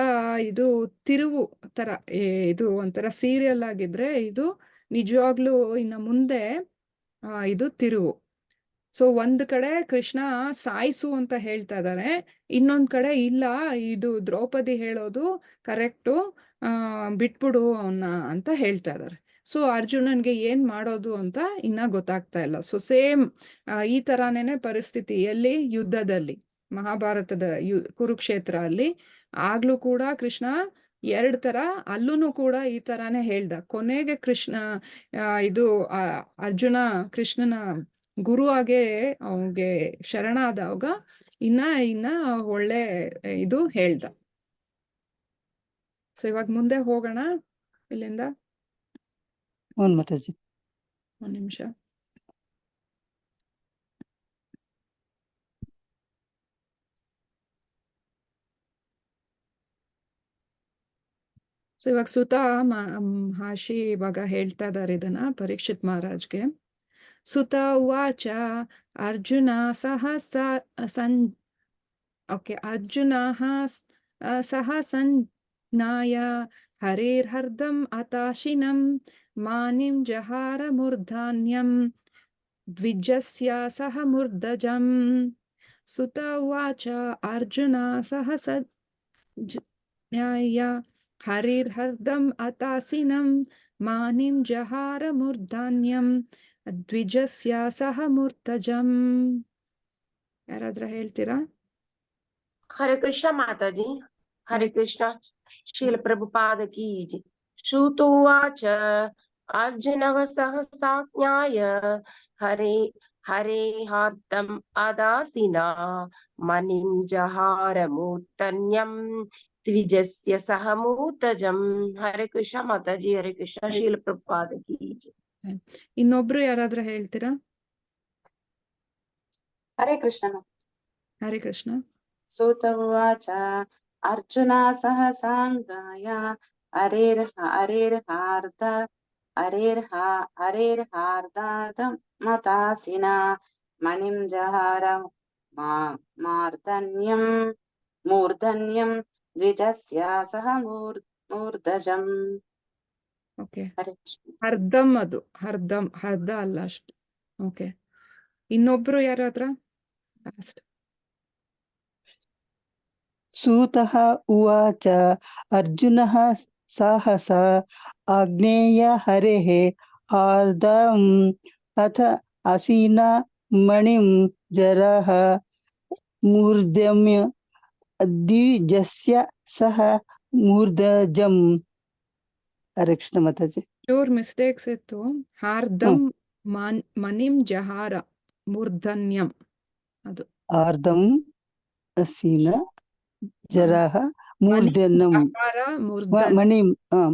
ಇದು ತಿರುವು ತರ, ಇದು ಒಂಥರ ಸೀರಿಯಲ್ ಆಗಿದ್ರೆ ಇದು ನಿಜವಾಗ್ಲೂ ಇನ್ನ ಮುಂದೆ ಇದು ತಿರುವು. ಸೊ ಒಂದ್ ಕಡೆ ಕೃಷ್ಣ ಸಾಯಿಸು ಅಂತ ಹೇಳ್ತಾ ಇದ್ದಾರೆ, ಇನ್ನೊಂದ್ ಕಡೆ ಇಲ್ಲ ಇದು ದ್ರೌಪದಿ ಹೇಳೋದು ಕರೆಕ್ಟು, ಬಿಟ್ಬಿಡು ಅವನ್ನ ಅಂತ ಹೇಳ್ತಾ ಇದ್ದಾರೆ. ಸೊ ಅರ್ಜುನನ್ಗೆ ಏನ್ ಮಾಡೋದು ಅಂತ ಇನ್ನ ಗೊತ್ತಾಗ್ತಾ ಇಲ್ಲ. ಸೊ ಸೇಮ್ ಈ ತರಾನೇನೆ ಪರಿಸ್ಥಿತಿ ಎಲ್ಲಿ ಯುದ್ಧದಲ್ಲಿ, ಮಹಾಭಾರತದ ಕುರುಕ್ಷೇತ್ರ ಅಲ್ಲಿ ಆಗ್ಲೂ ಕೂಡ ಕೃಷ್ಣ ಎರಡ್ ತರ ಅಲ್ಲೂ ಕೂಡ ಈ ತರಾನೇ ಹೇಳ್ದ. ಕೊನೆಗೆ ಕೃಷ್ಣ ಇದು ಅರ್ಜುನ ಕೃಷ್ಣನ ಗುರು ಆಗೇ ಅವನ್ಗೆ ಶರಣಾದಾಗ ಇನ್ನ ಒಳ್ಳೆ ಇದು ಹೇಳ್ದ. ಸೊ ಇವಾಗ ಮುಂದೆ ಹೋಗೋಣ ಇಲ್ಲಿಂದ. ಮಾತಾಜಿ ಒಂದ್ ನಿಮಿಷ. ಸೊ ಇವಾಗ ಸುತ ಮಹರ್ಷಿ ಇವಾಗ ಹೇಳ್ತಾ ಇದಾರೆ ಇದನ್ನ ಪರೀಕ್ಷಿತ್ ಮಹಾರಾಜ್ಗೆ. ಸುತ ಉವಾಚ ಅರ್ಜುನ ಸಹ ಸಂಜ್ಞಾಯ ಹರೇರ್ಹರ್ದಂ ಅತಾಶಿನಂ ಮಾನಿಂ ಜಹಾರ ಮೂರ್ಧಾನ್ಯಂ ದ್ವಿಜಸ್ಯ ಸಹ ಮೂರ್ಧಜಂ. ಸುತ ಉವಾಚ ಅರ್ಜುನ ಸಹ ಸಂಜ್ಞಾಯ ಹರಿರ್ಹರ್ದಂ ಅತಾಸಿನಂ ಮಾನಿಂ ಜಹಾರ ಮೂರ್ಧಾನ್ಯಂ ದ್ವಿಜಸ್ಯ ಸಹ ಮೂರ್ಧಜಂ. ಯಾರಾದ್ರೂ ಹೇಳ್ತೀರಾ? हरे कृष्णा माता जी, हरे कृष्णा। शील प्रभुपाद की जय। श्रुतोवाच अर्जुनः सहसाज्ञाय हरे हार्दम् अदासिना मनिं जहार मूर्धन्यं द्विजस्य सह मूर्धजं। हरे कृष्णा माता जी, हरे कृष्णा। शील प्रभुपाद की जय। ಇನ್ನೊಬ್ರು ಯಾರಾದ್ರೂ ಹೇಳ್ತೀರಾ? ಹರೇ ಕೃಷ್ಣ. ಹರೇ ಕೃಷ್ಣ. ಸೂತ ಉವಾಚ ಅರ್ಜುನ ಸಹ ಸಾಂಗಾಯ ಹರೇರ್ಹಾರ್ದಾದ ಮತಾಸಿನ ಮಣಿಂ ಜಹಾರ ಮೂರ್ಧನ್ಯಂ ದ್ವಿಜಸ್ಯ ಸಹ ಮೂರ್ಧಜಂ. ಓಕೆ, ಹರ್ದಂ ಅದು ಹರ್ದ ಅಲ್ಲ ಅಷ್ಟು. ಓಕೆ, ಇನ್ನೊಬ್ರು ಯಾರಾದ್ರ? ಸೂತಃ ಉವಾಚ ಅರ್ಜುನಃ ಸಾಹಸ ಆಗ್ನೇಯ ಹರೇಃ ಹಾರ್ದಂ ಅಥ ಅಸೀನ ಮಣಿಂ ಜರಃ ಮೂರ್ಧಮ್ಯ ದ್ವಿಜಸ್ಯ ಸಹ ಮೂರ್ಧಜಂ. ಹರೇ ಕೃಷ್ಣ ಮಾತಾಜಿ. ಚೂರ್ ಮಿಸ್ಟೇಕ್ಸ್ ಇತ್ತು. ಹಾರ್ದಂ ಮನಿಂ ಜಹಾರ ಮೂರ್ಧನ್ಯಂ ಅದು. ಹಾರ್ದಂ ಅಸೀನ ಜರಹ ಮೂರ್ಧನ್ಯಂ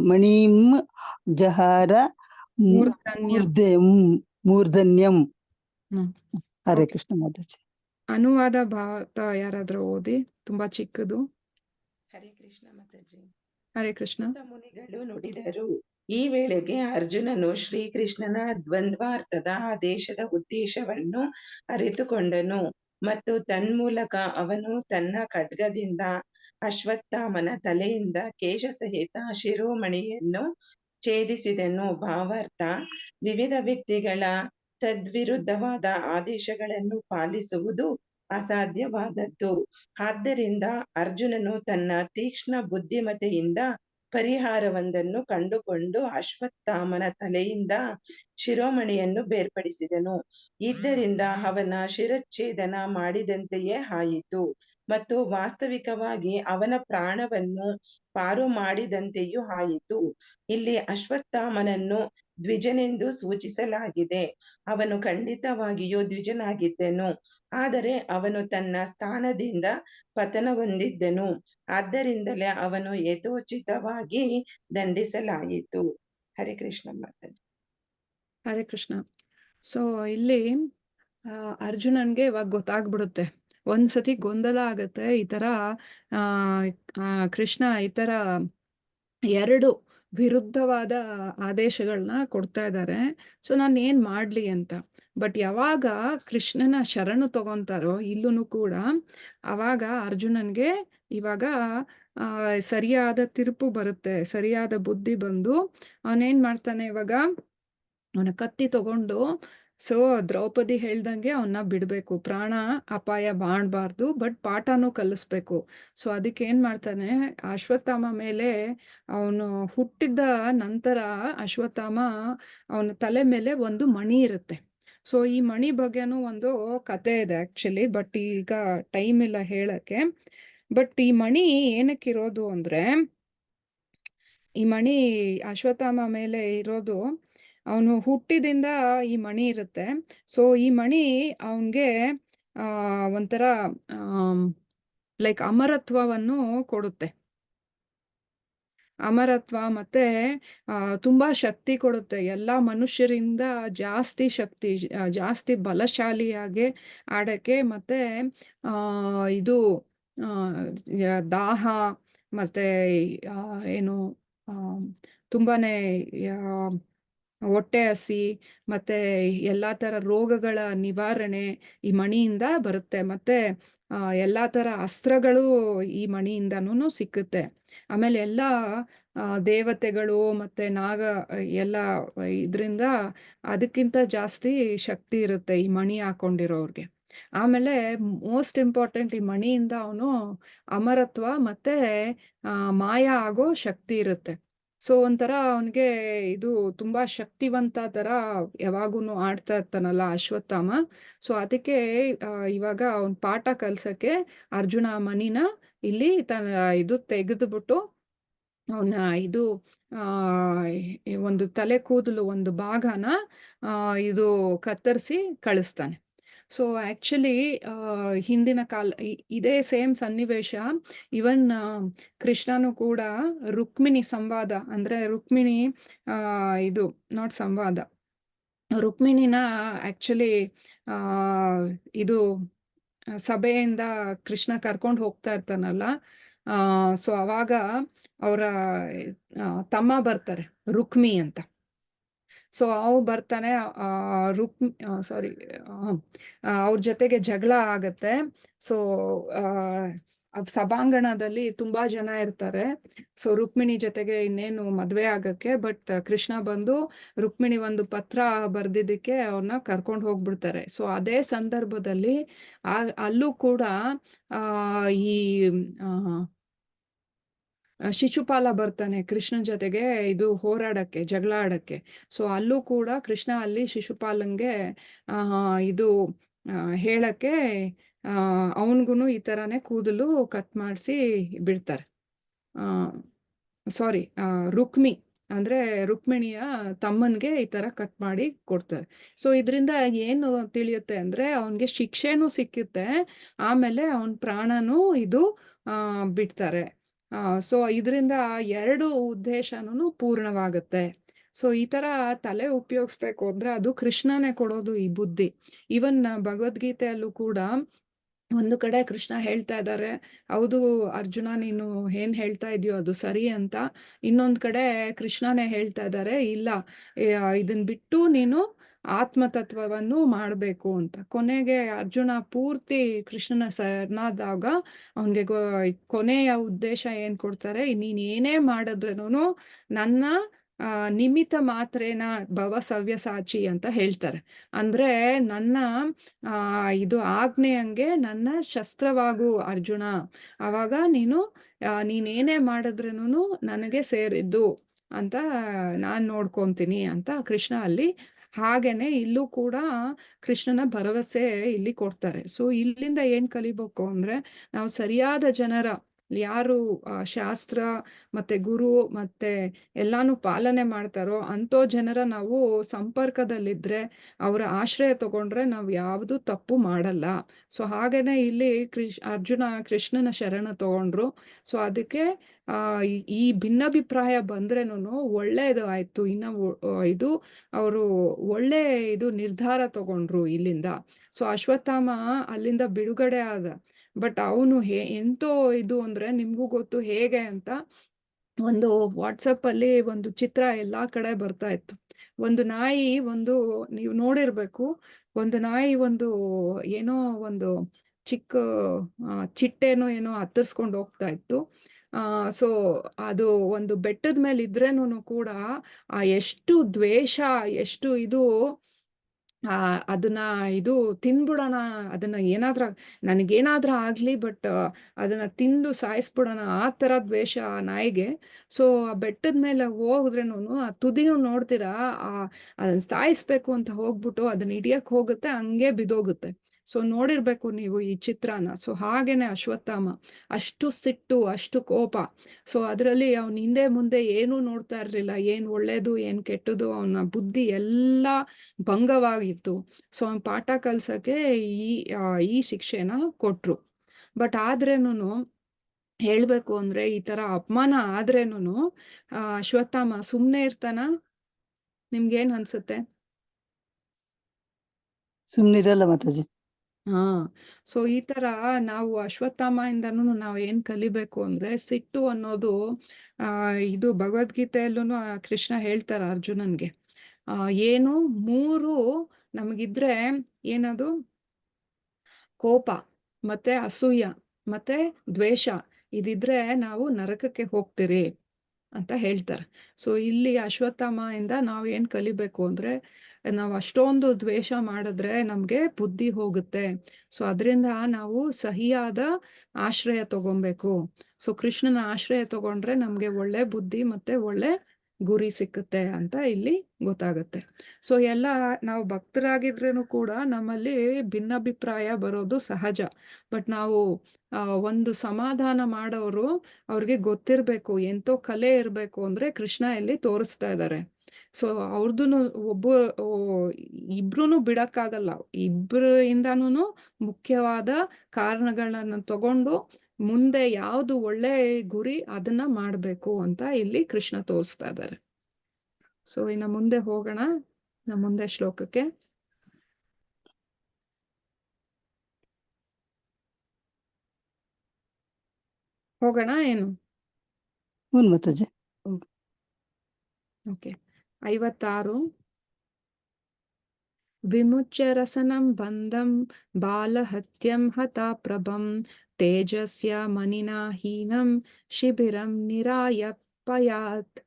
ಮಣಿಂ ಜಹಾರ ಮೂರ್ಧನ್ಯಂ. ಹರೇ ಕೃಷ್ಣ ಮಾತಾಜಿ. ಅನುವಾದ ಭಾರತ ಯಾರಾದ್ರೂ ಓದಿ, ತುಂಬಾ ಚಿಕ್ಕದು. ಹರೇ ಕೃಷ್ಣ ಮಾತಾಜಿ. ಹರೇ ಕೃಷ್ಣ. ಸೂತ ಮುನಿಗಳು ನುಡಿದರು. ಈ ವೇಳೆಗೆ ಅರ್ಜುನನು ಶ್ರೀಕೃಷ್ಣನ ದ್ವಂದ್ವಾರ್ಥದ ಆದೇಶದ ಉದ್ದೇಶವನ್ನು ಅರಿತುಕೊಂಡನು ಮತ್ತು ತನ್ಮೂಲಕ ಅವನು ತನ್ನ ಖಡ್ಗದಿಂದ ಅಶ್ವತ್ಥಾಮನ ತಲೆಯಿಂದ ಕೇಶಸಹಿತ ಶಿರೋಮಣಿಯನ್ನು ಛೇದಿಸಿದನು. ಭಾವಾರ್ಥ: ವಿವಿಧ ವ್ಯಕ್ತಿಗಳ ತದ್ವಿರುದ್ಧವಾದ ಆದೇಶಗಳನ್ನು ಪಾಲಿಸುವುದು ಅಸಾಧ್ಯವಾದದ್ದು. ಆದ್ದರಿಂದ ಅರ್ಜುನನು ತನ್ನ ತೀಕ್ಷ್ಣ ಬುದ್ಧಿಮತೆಯಿಂದ ಪರಿಹಾರವೊಂದನ್ನು ಕಂಡುಕೊಂಡು ಅಶ್ವತ್ಥಾಮನ ತಲೆಯಿಂದ ಶಿರೋಮಣಿಯನ್ನು ಬೇರ್ಪಡಿಸಿದನು. ಇದರಿಂದ ಅವನ ಶಿರಚ್ಛೇದನ ಮಾಡಿದಂತೆಯೇ ಆಯಿತು ಮತ್ತು ವಾಸ್ತವಿಕವಾಗಿ ಅವನ ಪ್ರಾಣವನ್ನು ಪಾರು ಮಾಡಿದಂತೆಯೂ ಆಯಿತು. ಇಲ್ಲಿ ಅಶ್ವತ್ಥಾಮನನ್ನು ದ್ವಿಜನೆಂದು ಸೂಚಿಸಲಾಗಿದೆ. ಅವನು ಖಂಡಿತವಾಗಿಯೂ ದ್ವಿಜನಾಗಿದ್ದನು, ಆದರೆ ಅವನು ತನ್ನ ಸ್ಥಾನದಿಂದ ಪತನ ಹೊಂದಿದ್ದನು. ಆದ್ದರಿಂದಲೇ ಅವನು ಯಥೋಚಿತವಾಗಿ ದಂಡಿಸಲಾಯಿತು. ಹರೇ ಕೃಷ್ಣ ಮಾತಾಜಿ. ಹರೇ ಕೃಷ್ಣ. ಸೊ ಇಲ್ಲಿ ಅರ್ಜುನನ್ಗೆ ಇವಾಗ ಗೊತ್ತಾಗ್ಬಿಡುತ್ತೆ, ಒಂದ್ಸತಿ ಗೊಂದಲ ಆಗತ್ತೆ. ಈ ತರ ಕೃಷ್ಣ ಈ ತರ 2 ವಿರುದ್ಧವಾದ ಆದೇಶಗಳನ್ನ ಕೊಡ್ತಾ ಇದ್ದಾರೆ. ಸೊ ನಾನು ಏನ್ ಮಾಡ್ಲಿ ಅಂತ. ಬಟ್ ಯಾವಾಗ ಕೃಷ್ಣನ ಶರಣು ತಗೊಂತಾರೋ ಇಲ್ಲೂ ಕೂಡ, ಅವಾಗ ಅರ್ಜುನನ್ಗೆ ಇವಾಗ ಸರಿಯಾದ ತೀರ್ಪು ಬರುತ್ತೆ, ಸರಿಯಾದ ಬುದ್ಧಿ ಬಂದು ಅವನೇನ್ ಮಾಡ್ತಾನೆ, ಇವಾಗ ಅವನ ಕತ್ತಿ ತಗೊಂಡು, ಸೊ ದ್ರೌಪದಿ ಹೇಳ್ದಂಗೆ ಅವನ್ನ ಬಿಡ್ಬೇಕು, ಪ್ರಾಣ ಅಪಾಯ ಮಾಡಬಾರ್ದು, ಬಟ್ ಪಾಠನೂ ಕಲಿಸ್ಬೇಕು. ಸೊ ಅದಕ್ಕೆ ಏನ್ ಮಾಡ್ತಾನೆ, ಅಶ್ವತ್ಥಾಮ ಮೇಲೆ ಅವನು ಹುಟ್ಟಿದ ನಂತರ ಅಶ್ವತ್ಥಾಮ ಅವನ ತಲೆ ಮೇಲೆ ಒಂದು ಮಣಿ ಇರುತ್ತೆ. ಸೊ ಈ ಮಣಿ ಬಗ್ಗೆನೂ ಒಂದು ಕತೆ ಇದೆ ಆಕ್ಚುಲಿ, ಬಟ್ ಈಗ ಟೈಮ್ ಇಲ್ಲ ಹೇಳಕ್ಕೆ. ಬಟ್ ಈ ಮಣಿ ಏನಕ್ಕಿರೋದು ಅಂದ್ರೆ, ಈ ಮಣಿ ಅಶ್ವತ್ಥಾಮ ಮೇಲೆ ಇರೋದು, ಅವನು ಹುಟ್ಟಿದಿಂದ ಈ ಮಣಿ ಇರುತ್ತೆ. ಸೊ ಈ ಮಣಿ ಅವನ್ಗೆ ಒಂಥರ ಲೈಕ್ ಅಮರತ್ವವನ್ನು ಕೊಡುತ್ತೆ. ಅಮರತ್ವ ಮತ್ತೆ ತುಂಬಾ ಶಕ್ತಿ ಕೊಡುತ್ತೆ. ಎಲ್ಲ ಮನುಷ್ಯರಿಂದ ಜಾಸ್ತಿ ಶಕ್ತಿ, ಜಾಸ್ತಿ ಬಲಶಾಲಿಯಾಗಿ ಆಡಕ್ಕೆ, ಮತ್ತೆ ಇದು ದಾಹ ಮತ್ತೆ ಏನು ತುಂಬಾನೇ ಹೊಟ್ಟೆ ಹಸಿ ಮತ್ತೆ ಎಲ್ಲಾ ತರ ರೋಗಗಳ ನಿವಾರಣೆ ಈ ಮಣಿಯಿಂದ ಬರುತ್ತೆ. ಮತ್ತೆ ಎಲ್ಲಾ ತರ ಅಸ್ತ್ರಗಳು ಈ ಮಣಿಯಿಂದನೂ ಸಿಕ್ಕುತ್ತೆ. ಆಮೇಲೆ ಎಲ್ಲ ದೇವತೆಗಳು ಮತ್ತೆ ನಾಗ ಎಲ್ಲ ಇದರಿಂದ ಅದಕ್ಕಿಂತ ಜಾಸ್ತಿ ಶಕ್ತಿ ಇರುತ್ತೆ ಈ ಮಣಿ ಹಾಕೊಂಡಿರೋರ್ಗೆ. ಆಮೇಲೆ ಮೋಸ್ಟ್ ಇಂಪಾರ್ಟೆಂಟ್, ಈ ಮಣಿಯಿಂದ ಅವನು ಅಮರತ್ವ ಮತ್ತೆ ಮಾಯ ಆಗೋ ಶಕ್ತಿ ಇರುತ್ತೆ. ಸೊ ಒಂಥರ ಅವನಿಗೆ ಇದು ತುಂಬಾ ಶಕ್ತಿವಂತ ತರ ಯಾವಾಗೂನು ಆಡ್ತಾ ಇರ್ತಾನಲ್ಲ ಅಶ್ವತ್ಥಾಮ. ಸೊ ಅದಕ್ಕೆ ಇವಾಗ ಅವನ್ ಪಾಠ ಕಲ್ಸಕ್ಕೆ ಅರ್ಜುನ ಮಣಿನ ಇಲ್ಲಿ ಇದು ತೆಗೆದುಬಿಟ್ಟು ಅವನ ಇದು ಒಂದು ತಲೆ ಕೂದಲು ಒಂದು ಭಾಗನ ಇದು ಕತ್ತರಿಸಿ ಕಳಿಸ್ತಾನೆ. ಸೊ ಆಕ್ಚುಲಿ ಹಿಂದಿನ ಕಾಲ ಇದೇ ಸೇಮ್ ಸನ್ನಿವೇಶ ಇವನ್ ಕೃಷ್ಣನು ಕೂಡ ರುಕ್ಮಿಣಿ ಸಂವಾದ, ಅಂದ್ರೆ ರುಕ್ಮಿಣಿ ಇದು ನಾಟ್ ಸಂವಾದ, ರುಕ್ಮಿಣಿನ ಆಕ್ಚುಲಿ ಇದು ಸಭೆಯಿಂದ ಕೃಷ್ಣ ಕರ್ಕೊಂಡು ಹೋಗ್ತಾ ಇರ್ತಾನಲ್ಲ. ಸೊ ಅವಾಗ ಅವರ ತಮ್ಮ ಬರ್ತಾರೆ, ರುಕ್ಮಿ ಅಂತ. ಸೊ ಅವ್ ಬರ್ತಾನೆ, ಅವ್ರ ಜೊತೆಗೆ ಜಗಳ ಆಗತ್ತೆ. ಸೊ ಸಭಾಂಗಣದಲ್ಲಿ ತುಂಬಾ ಜನ ಇರ್ತಾರೆ. ಸೊ ರುಕ್ಮಿಣಿ ಜೊತೆಗೆ ಇನ್ನೇನು ಮದ್ವೆ ಆಗಕ್ಕೆ, ಬಟ್ ಕೃಷ್ಣ ಬಂದು ರುಕ್ಮಿಣಿ ಒಂದು ಪತ್ರ ಬರ್ದಿದ್ದಕ್ಕೆ ಅವ್ರನ್ನ ಕರ್ಕೊಂಡು ಹೋಗ್ಬಿಡ್ತಾರೆ. ಸೊ ಅದೇ ಸಂದರ್ಭದಲ್ಲಿ ಅಲ್ಲೂ ಕೂಡ ಈ ಶಿಶುಪಾಲ ಬರ್ತಾನೆ ಕೃಷ್ಣನ್ ಜೊತೆಗೆ ಇದು ಹೋರಾಡಕ್ಕೆ, ಜಗಳ ಆಡಕ್ಕೆ. ಸೊ ಅಲ್ಲೂ ಕೂಡ ಕೃಷ್ಣ ಅಲ್ಲಿ ಶಿಶುಪಾಲಂಗೆ ಇದು ಹೇಳಕ್ಕೆ ಅವನ್ಗುನು ಈ ತರಾನೇ ಕೂದಲು ಕಟ್ ಮಾಡಿಸಿ ಬಿಡ್ತಾರೆ. ಸಾರಿ, ರುಕ್ಮಿ ಅಂದ್ರೆ ರುಕ್ಮಿಣಿಯ ತಮ್ಮನ್ಗೆ ಈ ತರ ಕಟ್ ಮಾಡಿ ಕೊಡ್ತಾರೆ. ಸೊ ಇದರಿಂದ ಏನು ತಿಳಿಯುತ್ತೆ ಅಂದ್ರೆ ಅವನ್ಗೆ ಶಿಕ್ಷೆನೂ ಸಿಕ್ಕುತ್ತೆ, ಆಮೇಲೆ ಅವನ್ ಪ್ರಾಣನೂ ಇದು ಬಿಡ್ತಾರೆ. ಸೊ ಇದರಿಂದ 2 ಉದ್ದೇಶನೂ ಪೂರ್ಣವಾಗುತ್ತೆ. ಸೊ ಈ ತರ ತಲೆ ಉಪಯೋಗಿಸ್ಬೇಕು ಅಂದ್ರೆ ಅದು ಕೃಷ್ಣನೇ ಕೊಡೋದು ಈ ಬುದ್ಧಿ. ಇವನ್ ಭಗವದ್ಗೀತೆಯಲ್ಲೂ ಕೂಡ ಒಂದು ಕಡೆ ಕೃಷ್ಣ ಹೇಳ್ತಾ ಇದ್ದಾರೆ, ಹೌದು ಅರ್ಜುನ ನೀನು ಏನ್ ಹೇಳ್ತಾ ಇದೆಯೋ ಅದು ಸರಿ ಅಂತ. ಇನ್ನೊಂದ್ ಕಡೆ ಕೃಷ್ಣನೇ ಹೇಳ್ತಾ ಇದ್ದಾರೆ, ಇಲ್ಲ ಇದನ್ ಬಿಟ್ಟು ನೀನು ಆತ್ಮತತ್ವವನ್ನು ಮಾಡಬೇಕು ಅಂತ. ಕೊನೆಗೆ ಅರ್ಜುನ ಪೂರ್ತಿ ಕೃಷ್ಣನ ಶರಣಾದಾಗ ಅವನಿಗೆ ಕೊನೆಯ ಉದ್ದೇಶ ಏನ್ ಕೊಡ್ತಾರೆ, ನೀನ್ ಏನೇ ಮಾಡಿದ್ರೇನು ನನ್ನ ನಿಮಿತ್ತ ಮಾತ್ರೇನ ಭವ ಸವ್ಯಸಾಚಿ ಅಂತ ಹೇಳ್ತಾರೆ. ಅಂದ್ರೆ ನನ್ನ ಇದು ಆಜ್ಞೆಯಂಗೆ ನನ್ನ ಶಸ್ತ್ರವಾಗು ಅರ್ಜುನ, ಅವಾಗ ನೀನೇನೇ ಮಾಡಿದ್ರೇನು ನನಗೆ ಸೇರಿದ್ದು ಅಂತ ನಾನ್ ನೋಡ್ಕೊಂತೀನಿ ಅಂತ ಕೃಷ್ಣ ಅಲ್ಲಿ. ಹಾಗೇನೆ ಇಲ್ಲೂ ಕೂಡ ಕೃಷ್ಣನ ಭರವಸೆ ಇಲ್ಲಿ ಕೊಡ್ತಾರೆ. ಸೊ ಇಲ್ಲಿಂದ ಏನ್ ಕಲಿಬೇಕು ಅಂದ್ರೆ, ನಾವು ಸರಿಯಾದ ಜನರ, ಯಾರು ಶಾಸ್ತ್ರ ಮತ್ತೆ ಗುರು ಮತ್ತೆ ಎಲ್ಲಾನು ಪಾಲನೆ ಮಾಡ್ತಾರೋ ಅಂಥೋ ಜನರ ನಾವು ಸಂಪರ್ಕದಲ್ಲಿದ್ರೆ, ಅವರ ಆಶ್ರಯ ತಗೊಂಡ್ರೆ ನಾವು ಯಾವುದು ತಪ್ಪು ಮಾಡಲ್ಲ. ಸೊ ಹಾಗೇನೆ ಇಲ್ಲಿ ಅರ್ಜುನ ಕೃಷ್ಣನ ಶರಣ ತಗೊಂಡ್ರು. ಸೊ ಅದಕ್ಕೆ ಈ ಭಿನ್ನಾಭಿಪ್ರಾಯ ಬಂದ್ರೇನು ಒಳ್ಳೇದು ಆಯ್ತು. ಇದು ಅವರು ಒಳ್ಳೆ ಇದು ನಿರ್ಧಾರ ತಗೊಂಡ್ರು ಇಲ್ಲಿಂದ. ಸೊ ಅಶ್ವತ್ಥಾಮ ಅಲ್ಲಿಂದ ಬಿಡುಗಡೆ ಆದ. ಬಟ್ ಅವನು ಎಂತೋ ಇದು ಅಂದ್ರೆ, ನಿಮ್ಗೂ ಗೊತ್ತು ಹೇಗೆ ಅಂತ, ಒಂದು ವಾಟ್ಸಪ್ ಅಲ್ಲಿ ಒಂದು ಚಿತ್ರ ಎಲ್ಲಾ ಕಡೆ ಬರ್ತಾ ಇತ್ತು. ಒಂದು ನಾಯಿ, ನೀವು ನೋಡಿರ್ಬೇಕು, ಒಂದು ನಾಯಿ ಏನೋ ಒಂದು ಚಿಕ್ಕ ಚಿಟ್ಟೆನೋ ಏನೋ ಹತ್ತಿಸ್ಕೊಂಡು ಹೋಗ್ತಾ ಇತ್ತು. ಸೊ ಅದು ಒಂದು ಬೆಟ್ಟದ ಮೇಲೆ ಇದ್ರೇನು ಕೂಡ ಎಷ್ಟು ದ್ವೇಷ, ಎಷ್ಟು ಇದು ಅದನ್ನ ಇದು ತಿನ್ಬಿಡೋಣ, ಅದನ್ನ ನನಗೇನಾದ್ರೂ ಆಗ್ಲಿ, ಬಟ್ ಅದನ್ನ ತಿಂದು ಸಾಯಿಸ್ಬಿಡೋಣ, ಆ ತರ ದ್ವೇಷ ನಾಯಿಗೆ. ಸೊ ಆ ಬೆಟ್ಟದ ಮೇಲೆ ಹೋದ್ರೇನು ಆ ತುದಿನೂ ನೋಡ್ತೀರಾ, ಅದನ್ನ ಸಾಯಿಸ್ಬೇಕು ಅಂತ ಹೋಗ್ಬಿಟ್ಟು ಅದನ್ನ ಹಿಡಿಯಕ್ ಹೋಗುತ್ತೆ, ಹಂಗೆ ಬಿದೋಗುತ್ತೆ. ಸೊ ನೋಡಿರ್ಬೇಕು ನೀವು ಈ ಚಿತ್ರನ. ಸೊ ಹಾಗೇನೆ ಅಶ್ವತ್ಥಾಮ ಅಷ್ಟು ಸಿಟ್ಟು, ಅಷ್ಟು ಕೋಪ. ಸೊ ಅದರಲ್ಲಿ ಅವನ ಹಿಂದೆ ಮುಂದೆ ಏನೂ ನೋಡ್ತಾ ಇರ್ಲಿಲ್ಲ, ಏನ್ ಒಳ್ಳೇದು ಏನ್ ಕೆಟ್ಟದು, ಅವನ ಬುದ್ಧಿ ಎಲ್ಲ ಭಂಗವಾಗಿತ್ತು. ಸೊ ಅವನ್ ಪಾಠ ಕಲ್ಸಕ್ಕೆ ಈ ಶಿಕ್ಷೆನ ಕೊಟ್ರು. ಬಟ್ ಆದ್ರೇನು ಹೇಳ್ಬೇಕು ಅಂದ್ರೆ, ಈ ತರ ಅಪಮಾನ ಆದ್ರೇನು ಅಶ್ವತ್ಥಾಮ ಸುಮ್ನೆ ಇರ್ತಾನ? ನಿಮ್ಗೇನ್ ಅನ್ಸುತ್ತೆ? ಸುಮ್ನಿರಲ್ಲ ಮಾತಾಜಿ. ಸೊ ಈ ತರ ನಾವು ಅಶ್ವತ್ಥಾಮ ಇಂದನೂ ನಾವ್ ಏನ್ ಕಲಿಬೇಕು ಅಂದ್ರೆ, ಸಿಟ್ಟು ಅನ್ನೋದು ಇದು ಭಗವದ್ಗೀತೆಯಲ್ಲೂ ಕೃಷ್ಣ ಹೇಳ್ತಾರ ಅರ್ಜುನನ್ಗೆ, ಏನು 3 ನಮಗಿದ್ರೆ ಏನದು, ಕೋಪ ಮತ್ತೆ ಅಸೂಯ ಮತ್ತೆ ದ್ವೇಷ, ಇದಿದ್ರೆ ನಾವು ನರಕಕ್ಕೆ ಹೋಗ್ತೀರಿ ಅಂತ ಹೇಳ್ತಾರೆ. ಸೊ ಇಲ್ಲಿ ಅಶ್ವತ್ಥಾಮ ಇಂದ ನಾವ್ ಏನ್ ಕಲಿಬೇಕು ಅಂದ್ರೆ, ನಾವು ಅಷ್ಟೊಂದು ದ್ವೇಷ ಮಾಡಿದ್ರೆ ನಮ್ಗೆ ಬುದ್ಧಿ ಹೋಗುತ್ತೆ. ಸೊ ಅದರಿಂದ ನಾವು ಸಹಿಯಾದ ಆಶ್ರಯ ತಗೊಬೇಕು. ಸೊ ಕೃಷ್ಣನ ಆಶ್ರಯ ತಗೊಂಡ್ರೆ ನಮ್ಗೆ ಒಳ್ಳೆ ಬುದ್ಧಿ ಮತ್ತೆ ಒಳ್ಳೆ ಗುರಿ ಸಿಕ್ಕುತ್ತೆ ಅಂತ ಇಲ್ಲಿ ಗೊತ್ತಾಗುತ್ತೆ. ಸೊ ಎಲ್ಲ ನಾವು ಭಕ್ತರಾಗಿದ್ರೇನು ಕೂಡ ನಮ್ಮಲ್ಲಿ ಭಿನ್ನಾಭಿಪ್ರಾಯ ಬರೋದು ಸಹಜ. ಬಟ್ ನಾವು ಒಂದು ಸಮಾಧಾನ ಮಾಡೋರು, ಅವ್ರಿಗೆ ಗೊತ್ತಿರ್ಬೇಕು, ಎಂತೋ ಕಲೆ ಇರ್ಬೇಕು ಅಂದ್ರೆ ಕೃಷ್ಣ ಇಲ್ಲಿ ತೋರಿಸ್ತಾ ಇದ್ದಾರೆ. ಸೊ ಅವ್ರದ್ದು ಇಬ್ರು ಬಿಡಕ್ಕಾಗಲ್ಲ, ಇಬ್ಬರಿಂದನೂ ಮುಖ್ಯವಾದ ಕಾರಣಗಳನ್ನ ತಗೊಂಡು ಮುಂದೆ ಯಾವ್ದು ಒಳ್ಳೆ ಗುರಿ ಅದನ್ನ ಮಾಡ್ಬೇಕು ಅಂತ ಇಲ್ಲಿ ಕೃಷ್ಣ ತೋರಿಸ್ತಾ ಇದ್ದಾರೆ. ಸೊ ಇನ್ನ ಮುಂದೆ ಹೋಗೋಣ, ಮುಂದೆ ಶ್ಲೋಕಕ್ಕೆ ಹೋಗೋಣ ಏನು? ಹ್ಞೂ ಮಾತಾಜಿ. ಓಕೆ. 56. ವಿಮುಚ್ಯ ರಸನಂ ಬಂಧಂ ಬಾಲಹತ್ಯಂ ಹತಾ ಪ್ರಭಂ ತೇಜಸ್ಯ ಮನಿನಾ ಹೀನಂ ಶಿಬಿರಂ ನಿರಾಯಪಯಾತ್.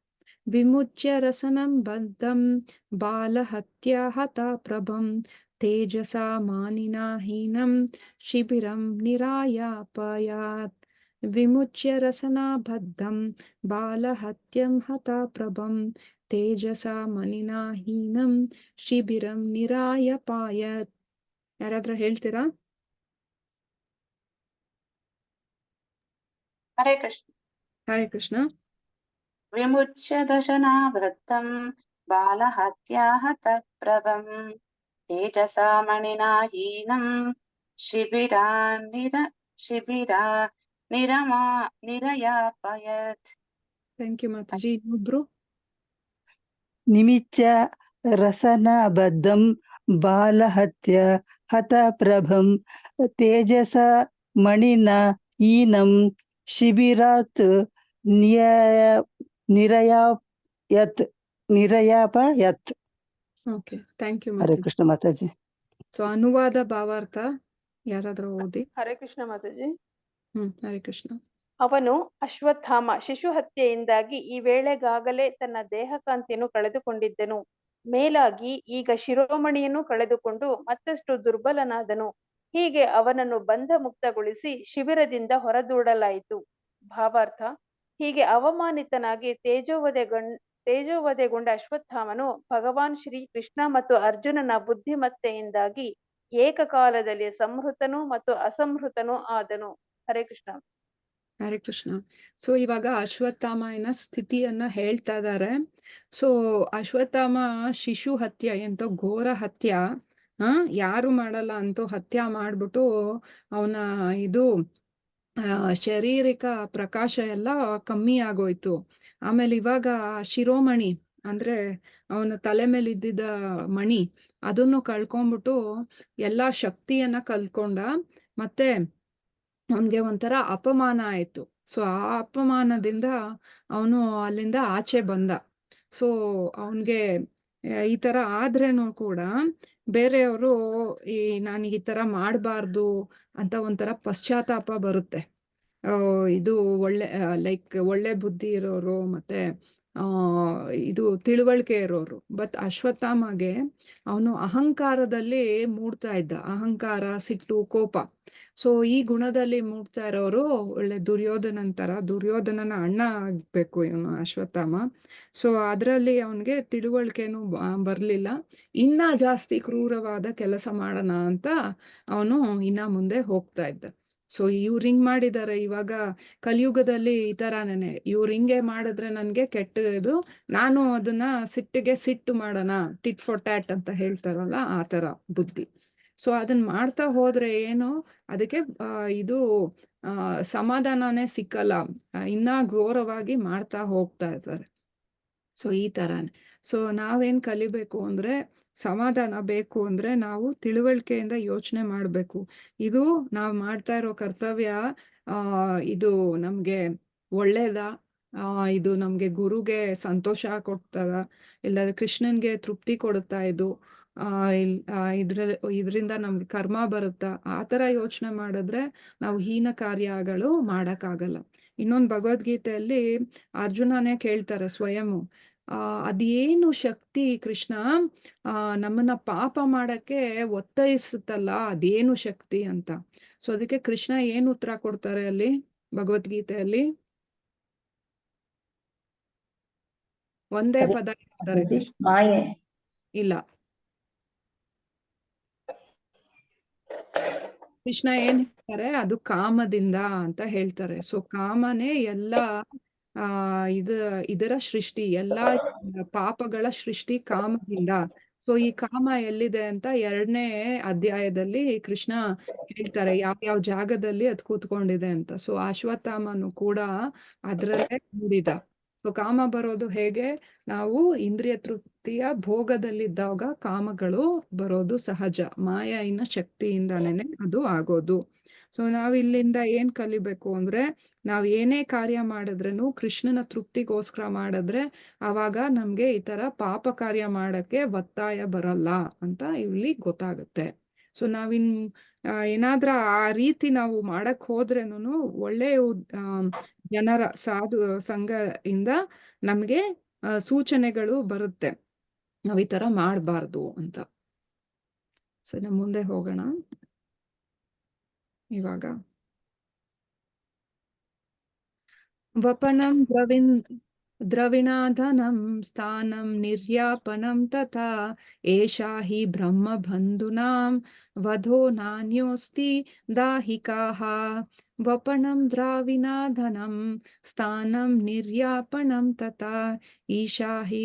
ವಿಮುಚ್ಯ ರಸನಂ ಬಂಧಂ ಬಾಲಹತ್ಯ ಹತಾ ಪ್ರಭಂ ತೇಜಸಾ ಮಾನಿನಾ ಹೀನಂ ಶಿಬಿರಂ ನಿರಾಯಪಯಾತ್. ವಿಮುಚ್ಯ ರಸನಾ ಬದ್ಧಂ ಬಾಲಹತ್ಯಂ ಹತಾ ಪ್ರಭಂ ತೇಜಸಾ ಮನಿನಾ ಹೀನಂ ಶಿಬಿರಂ ನಿರಾಯಪಾಯತ್. ಯಾರಾದ್ರೂ ಹೇಳ್ತೀರಾ? ಹರೇ ಕೃಷ್ಣ. ಹರೇ ಕೃಷ್ಣ. ವಿಮುಚ್ಯ ದಶನಾಭೃತಂ ಬಾಲಹತ್ಯಾ ಹತಃ ಪ್ರಭಂ ತೇಜಸಾ ಮಣಿನಾ ಹೀನಂ ಶಿಬಿರಾ ನಿರಯಾಪಯತ್. ಥ್ಯಾಂಕ್ ಯು ಮಾತಾಜಿ. ಇನ್ನೊಬ್ರು? ನಿಮಿಚ್ಯ ರಸನಬದ್ಧಂ ಬಾಲಹತ್ಯ ಹತ ಪ್ರಭಂ ತೇಜಸ ಮಣಿನ ಈನಂ ಶಿಬಿರಾತ್ ನಿರಯಾಪಯತ್ ನಿರಯಾಪಯತ್. ಓಕೆ, ಥ್ಯಾಂಕ್ ಯು ಹರೇ ಮಾತಾಜಿ. ಕೃಷ್ಣ ಮಾತಾಜಿ. ಸೊ ಅನುವಾದ ಭಾವಾರ್ಥ ಯಾರಾದ್ರೂ ಓದಿ. ಹರೇ ಕೃಷ್ಣ ಮಾತಾಜಿ. ಹರೇ ಕೃಷ್ಣ. ಅವನು ಅಶ್ವತ್ಥಾಮ ಶಿಶು ಹತ್ಯೆಯಿಂದಾಗಿ ಈ ವೇಳೆಗಾಗಲೇ ತನ್ನ ದೇಹಕಾಂತಿಯನ್ನು ಕಳೆದುಕೊಂಡಿದ್ದನು. ಮೇಲಾಗಿ ಈಗ ಶಿರೋಮಣಿಯನ್ನು ಕಳೆದುಕೊಂಡು ಮತ್ತಷ್ಟು ದುರ್ಬಲನಾದನು. ಹೀಗೆ ಅವನನ್ನು ಬಂಧ ಮುಕ್ತಗೊಳಿಸಿ ಶಿಬಿರದಿಂದ ಹೊರದೂಡಲಾಯಿತು. ಭಾವಾರ್ಥ: ಹೀಗೆ ಅವಮಾನಿತನಾಗಿ ತೇಜೋವಧೆಗೊಂಡ ಅಶ್ವತ್ಥಾಮನು ಭಗವಾನ್ ಶ್ರೀ ಕೃಷ್ಣ ಮತ್ತು ಅರ್ಜುನನ ಬುದ್ಧಿಮತ್ತೆಯಿಂದಾಗಿ ಏಕಕಾಲದಲ್ಲಿ ಸಂಹೃತನು ಮತ್ತು ಅಸಂಹೃತನೂ ಆದನು. ಹರೇ ಕೃಷ್ಣ. ಹರೇ ಕೃಷ್ಣ. ಸೊ ಇವಾಗ ಅಶ್ವತ್ಥಾಮನ ಸ್ಥಿತಿಯನ್ನ ಹೇಳ್ತಾ ಇದ್ದಾರೆ. ಸೊ ಅಶ್ವತ್ಥಾಮ ಶಿಶು ಹತ್ಯೆ ಎಂತ ಘೋರ ಹತ್ಯ, ಯಾರು ಮಾಡಲ್ಲ ಅಂತೂ ಹತ್ಯ ಮಾಡ್ಬಿಟ್ಟು ಅವನ ಇದು ಶಾರೀರಿಕ ಪ್ರಕಾಶ ಎಲ್ಲ ಕಮ್ಮಿ ಆಗೋಯ್ತು. ಆಮೇಲೆ ಇವಾಗ ಶಿರೋಮಣಿ ಅಂದ್ರೆ ಅವನ ತಲೆ ಮೇಲೆ ಇದ್ದಿದ್ದ ಮಣಿ ಅದನ್ನು ಕಳ್ಕೊಂಡ್ಬಿಟ್ಟು ಎಲ್ಲಾ ಶಕ್ತಿಯನ್ನ ಕಲ್ಕೊಂಡ. ಮತ್ತೆ ಅವನ್ಗೆ ಒಂಥರ ಅಪಮಾನ ಆಯ್ತು. ಸೊ ಆ ಅಪಮಾನದಿಂದ ಅವನು ಅಲ್ಲಿಂದ ಆಚೆ ಬಂದ. ಸೊ ಅವನ್ಗೆ ಈ ತರ ಆದ್ರೇನು ಕೂಡ ಬೇರೆಯವರು ನಾನೀಗ ಈ ತರ ಮಾಡಬಾರ್ದು ಅಂತ ಒಂಥರ ಪಶ್ಚಾತ್ತಾಪ ಬರುತ್ತೆ. ಇದು ಒಳ್ಳೆ ಒಳ್ಳೆ ಬುದ್ಧಿ ಇರೋರು ಮತ್ತೆ ಇದು ತಿಳುವಳಿಕೆ ಇರೋರು. ಬಟ್ ಅಶ್ವತ್ಥಾಮಗೆ ಅವನು ಅಹಂಕಾರದಲ್ಲಿ ಮೂಡ್ತಾ ಇದ್ದ. ಅಹಂಕಾರ, ಸಿಟ್ಟು, ಕೋಪ. ಸೊ ಈ ಗುಣದಲ್ಲಿ ಮೂಡ್ತಾ ಇರೋರು ಒಳ್ಳೆ ದುರ್ಯೋಧನನ ಅಣ್ಣ ಆಗ್ಬೇಕು ಇವನು ಅಶ್ವತ್ಥಾಮ. ಸೊ ಅದ್ರಲ್ಲಿ ಅವನ್ಗೆ ತಿಳುವಳಿಕೆನೂ ಬರ್ಲಿಲ್ಲ. ಇನ್ನ ಜಾಸ್ತಿ ಕ್ರೂರವಾದ ಕೆಲಸ ಮಾಡೋಣ ಅಂತ ಅವನು ಇನ್ನ ಮುಂದೆ ಹೋಗ್ತಾ ಇದ್ದ. ಸೊ ಇವ್ರು ಹಿಂಗ್ ಮಾಡಿದಾರೆ. ಇವಾಗ ಕಲಿಯುಗದಲ್ಲಿ ಈ ತರಾನೇ ಇವ್ರು ಹಿಂಗೆ ಮಾಡಿದ್ರೆ ನನ್ಗೆ ಕೆಟ್ಟದು, ನಾನು ಅದನ್ನ ಸಿಟ್ಟು ಮಾಡೋಣ, ಟಿಟ್ ಫಾರ್ ಟ್ಯಾಟ್ ಅಂತ ಹೇಳ್ತಾರಲ್ಲ ಆ ತರ ಬುದ್ಧಿ. ಸೊ ಅದನ್ನ ಮಾಡ್ತಾ ಹೋದ್ರೆ ಏನು ಅದಕ್ಕೆ ಇದು ಸಮಾಧಾನನೇ ಸಿಕ್ಕಲ್ಲ, ಇನ್ನ ಘೋರವಾಗಿ ಮಾಡ್ತಾ ಹೋಗ್ತಾ ಇರ್ತಾರೆ. ಸೊ ಈ ತರಾನೇ. ಸೊ ನಾವೇನ್ ಕಲಿಬೇಕು ಅಂದ್ರೆ, ಸಮಾಧಾನ ಬೇಕು ಅಂದ್ರೆ ನಾವು ತಿಳುವಳಿಕೆಯಿಂದ ಯೋಚನೆ ಮಾಡ್ಬೇಕು. ಇದು ನಾವು ಮಾಡ್ತಾ ಇರೋ ಕರ್ತವ್ಯ ಇದು ನಮ್ಗೆ ಒಳ್ಳೇದ, ಇದು ನಮ್ಗೆ ಗುರುಗೆ ಸಂತೋಷ ಕೊಡ್ತದ, ಇಲ್ಲಾಂದ್ರೆ ಕೃಷ್ಣನ್ಗೆ ತೃಪ್ತಿ ಕೊಡುತ್ತಾ ಇದು, ಇದರಿಂದ ನಮ್ಗೆ ಕರ್ಮ ಬರುತ್ತಾ, ಆ ತರ ಯೋಚನೆ ಮಾಡಿದ್ರೆ ನಾವು ಹೀನ ಕಾರ್ಯಗಳು ಮಾಡಕ್ಕಾಗಲ್ಲ. ಇನ್ನೊಂದು ಭಗವದ್ಗೀತೆಯಲ್ಲಿ ಅರ್ಜುನನೇ ಕೇಳ್ತಾರೆ ಸ್ವಯಂ, ಅದೇನು ಶಕ್ತಿ ಕೃಷ್ಣ ನಮ್ಮನ್ನ ಪಾಪ ಮಾಡಕ್ಕೆ ಒತ್ತಾಯಿಸುತ್ತಲ್ಲ, ಅದೇನು ಶಕ್ತಿ ಅಂತ. ಸೊ ಅದಕ್ಕೆ ಕೃಷ್ಣ ಏನು ಉತ್ತರ ಕೊಡ್ತಾರೆ ಅಲ್ಲಿ ಭಗವದ್ಗೀತೆಯಲ್ಲಿ? ಒಂದೇ ಪದ ಹೇಳ್ತಾರೆ, ಮಾಯೆ ಇಲ್ಲ. ಕೃಷ್ಣ ಏನ್ ಹೇಳ್ತಾರೆ, ಅದು ಕಾಮದಿಂದ ಅಂತ ಹೇಳ್ತಾರೆ. ಸೊ ಕಾಮನೇ ಎಲ್ಲ ಇದರ ಸೃಷ್ಟಿ, ಎಲ್ಲಾ ಪಾಪಗಳ ಸೃಷ್ಟಿ ಕಾಮದಿಂದ. ಸೊ ಈ ಕಾಮ ಎಲ್ಲಿದೆ ಅಂತ 2ನೇ ಅಧ್ಯಾಯದಲ್ಲಿ ಕೃಷ್ಣ ಹೇಳ್ತಾರೆ ಯಾವ ಜಾಗದಲ್ಲಿ ಅದ್ ಕೂತ್ಕೊಂಡಿದೆ ಅಂತ. ಸೊ ಅಶ್ವತ್ಥಾಮನು ಕೂಡ ಅದ್ರಲ್ಲೇ ಕೂಡಿದ. ಸೊ ಕಾಮ ಬರೋದು ಹೇಗೆ? ನಾವು ಇಂದ್ರಿಯ ತೃಪ್ತಿಯ ಭೋಗದಲ್ಲಿದ್ದಾಗ ಕಾಮಗಳು ಬರೋದು ಸಹಜ, ಮಾಯಿನ ಶಕ್ತಿಯಿಂದಾನೇ ಅದು ಆಗೋದು. ಸೊ ನಾವ್ ಇಲ್ಲಿಂದ ಏನ್ ಕಲಿಬೇಕು ಅಂದ್ರೆ, ನಾವ್ ಏನೇ ಕಾರ್ಯ ಮಾಡಿದ್ರೇನು ಕೃಷ್ಣನ ತೃಪ್ತಿಗೋಸ್ಕರ ಮಾಡಿದ್ರೆ ಅವಾಗ ನಮ್ಗೆ ಈ ತರ ಪಾಪ ಕಾರ್ಯ ಮಾಡಕ್ಕೆ ಒತ್ತಾಯ ಬರಲ್ಲ ಅಂತ ಇಲ್ಲಿ ಗೊತ್ತಾಗುತ್ತೆ. ಸೊ ನಾವಿನ್ ಏನಾದ್ರ ಆ ರೀತಿ ನಾವು ಮಾಡಕ್ ಹೋದ್ರೇನು ಒಳ್ಳೆ ಜನರ ಸಾಧು ಸಂಘದಿಂದ ನಮ್ಗೆ ಸೂಚನೆಗಳು ಬರುತ್ತೆ ನಾವ್ ಈ ತರ ಮಾಡ್ಬಾರ್ದು ಅಂತ. ಸರಿ, ಮುಂದೆ ಹೋಗೋಣ. ಇವಾಗ ವಪನಂ ದ್ರವಿಣಾಧನಂ ಸ್ಥಾನಂ ನಿರ್ಯಾಪನಂ ತಥಾ ಏಷಾ ಹಿ ಬ್ರಹ್ಮಬಂಧುನಾಂ ವಧೋ ನಾನ್ಯೋಸ್ತಿ ದಾಹಿಕಾಃ. ವಪನಂ ದ್ರಾವಿಣಾಧನಂ ಸ್ಥಾನಂ ನಿರ್ಯಾಪನಂ ತಥಾ ಈಶಾ ಹಿ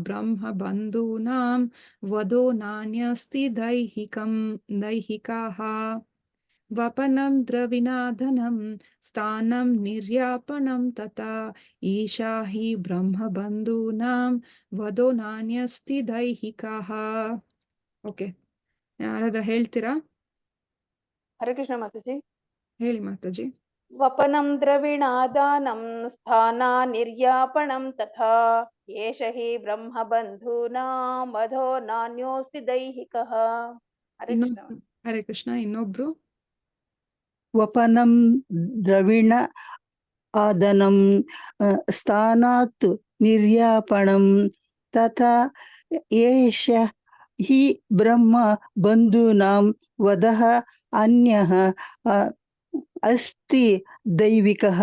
ಬ್ರಹ್ಮಬಂಧೂನಾಂ ವಧೋ ನಾನ್ಯಸ್ತಿ ದೈಹಿಕಾಃ. ವಪನಂ ದ್ರವಿಣಾಧನಂ ಸ್ಥಾನಂ ನಿರ್ಯಾಪಣಂ ತಥಾ ಈಶಾ ಹಿ ಬ್ರಹ್ಮಬಂಧೂನಾಂ ವಧೋ ನಾಣ್ಯಸ್ತಿ ದೈಹಿಕಃ. ಓಕೆ, ಯಾರಾದ್ರೂ ಹೇಳ್ತೀರಾ? ಹರೇ ಕೃಷ್ಣ ಮಾತಾಜಿ. ಹೇಳಿ ಮಾತಾಜಿ. ವಪನಂ ದ್ರವಿಣಾದಾನಂ ಸ್ಥಾನ ನಿರ್ಯಾಪಣಂ ತಥಾ ಏಷ ಹಿ ಬ್ರಹ್ಮ ಬಂಧೂನಾಂ ಮಧೋ ನಾನ್ಯೋಸ್ತಿ ದೈಹಿಕಃ. ಹರೇ ಕೃಷ್ಣ. ಹರೇ ಕೃಷ್ಣ. ಇನ್ನೊಬ್ರು. ವಪನಂ ದ್ರವಿಣ ಆದನಂ ಸ್ಥಾನಾತ್ ನಿರ್ಯಾಪಣಂ ತಥಾ ಏಷ ಹಿ ಬ್ರಹ್ಮ ಬಂಧೂನಾಂ ವಧಃ ಅನ್ಯಃ ಅಸ್ತಿ ದೈವಿಕಃ.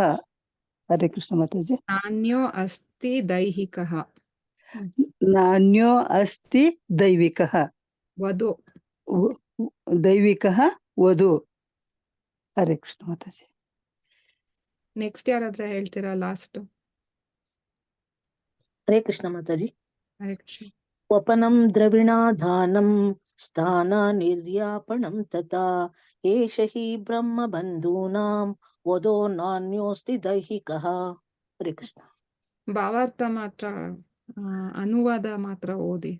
ಹರೇ ಕೃಷ್ಣ ಮಾತಾಜಿ. ನಾನ್ಯೋ ಅಸ್ತಿ ದೈಹಿಕಃ. ನಾನ್ಯೋ ಅಸ್ತಿ ದೈವಿಕಃ. ವಧೋ. ದೈವಿಕಃ ವಧು. ಹರೇ ಕೃಷ್ಣ ಮಾತಾಜಿ. ನೆಕ್ಸ್ಟ್ ಯಾರಾದ್ರೂ ಹೇಳ್ತೀರಾ? ಲಾಸ್ಟ್. ಹರೇ ಕೃಷ್ಣ ಮಾತಾಜಿ. ಹರೇ ಕೃಷ್ಣ. ವಪನಂ ದ್ರವಿಣಾಧಾನಂ ಸ್ಥಾನ ನಿರ್ಯಾಪಣಂ ತಥಾ ಏಷ ಹಿ ಬ್ರಹ್ಮ ಬಂಧೂನಾಂ ವಧೋ ನಾನ್ಯೋಸ್ತಿ ದೈಹಿಕಃ. ಹರೇ ಕೃಷ್ಣ. ಭಾವಾರ್ಥ ಮಾತ್ರ, ಅನುವಾದ ಮಾತ್ರ ಓದಿ.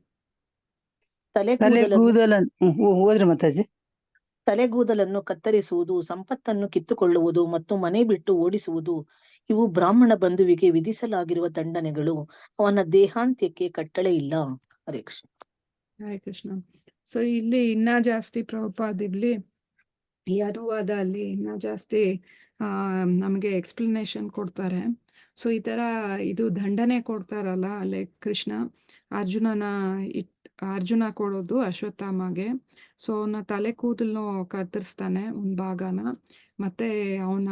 ಹೋದ್ರೆ ಮಾತಾಜಿ. ತಲೆಗೂದಲನ್ನು ಕತ್ತರಿಸುವುದು, ಸಂಪತ್ತನ್ನು ಕಿತ್ತುಕೊಳ್ಳುವುದು ಮತ್ತು ಮನೆ ಬಿಟ್ಟು ಓಡಿಸುವುದು ಇವು ಬ್ರಾಹ್ಮಣ ಬಂಧುವಿಗೆ ವಿಧಿಸಲಾಗಿರುವ ದಂಡನೆಗಳು. ಅವನ ದೇಹಾಂತ್ಯಕ್ಕೆ ಕಟ್ಟಳೆ ಇಲ್ಲ. ಹರೇ ಕೃಷ್ಣ. ಹರೇ ಕೃಷ್ಣ. ಸೊ ಇಲ್ಲಿ ಇನ್ನ ಜಾಸ್ತಿ ಪ್ರಭುಪಾದ್ ಇಲ್ಲಿ ಈ ಅನುವಾದ ಅಲ್ಲಿ ಇನ್ನ ಜಾಸ್ತಿ ನಮಗೆ ಎಕ್ಸ್ಪ್ಲನೇಷನ್ ಕೊಡ್ತಾರೆ. ಸೊ ಈ ತರ ಇದು ದಂಡನೆ ಕೊಡ್ತಾರಲ್ಲ, ಲೈಕ್ ಕೃಷ್ಣ ಅರ್ಜುನ ಕೊಡೋದು ಅಶ್ವತ್ಥಾಮಗೆ. ಸೊ ಅವನ ತಲೆ ಕೂದಲು ಕತ್ತರಿಸ್ತಾನೆ ಒಂದ್ ಭಾಗನ, ಮತ್ತೆ ಅವನ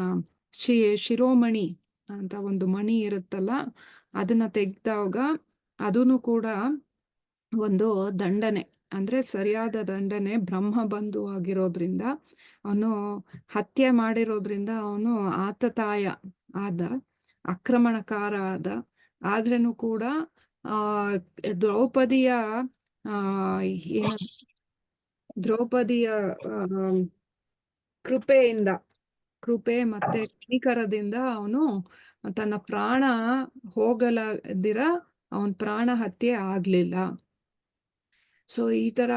ಶಿರೋಮಣಿ ಅಂತ ಒಂದು ಮಣಿ ಇರುತ್ತಲ್ಲ ಅದನ್ನ ತೆಗ್ದಾಗ ಅದನ್ನು ಕೂಡ ಒಂದು ದಂಡನೆ, ಅಂದ್ರೆ ಸರಿಯಾದ ದಂಡನೆ. ಬ್ರಹ್ಮ ಬಂಧು ಆಗಿರೋದ್ರಿಂದ, ಅವನು ಹತ್ಯೆ ಮಾಡಿರೋದ್ರಿಂದ ಅವನು ಆತತಾಯ ಆದ, ಆಕ್ರಮಣಕಾರ ಆದ. ಆದ್ರೂ ಕೂಡ ದ್ರೌಪದಿಯ ಕೃಪೆ ಮತ್ತೆ ಕನಿಕರದಿಂದ ಅವನು ತನ್ನ ಪ್ರಾಣ ಹೋಗಲದಿರ ಅವನ್ ಪ್ರಾಣ ಹತ್ಯೆ ಆಗ್ಲಿಲ್ಲ. ಸೊ ಈ ತರ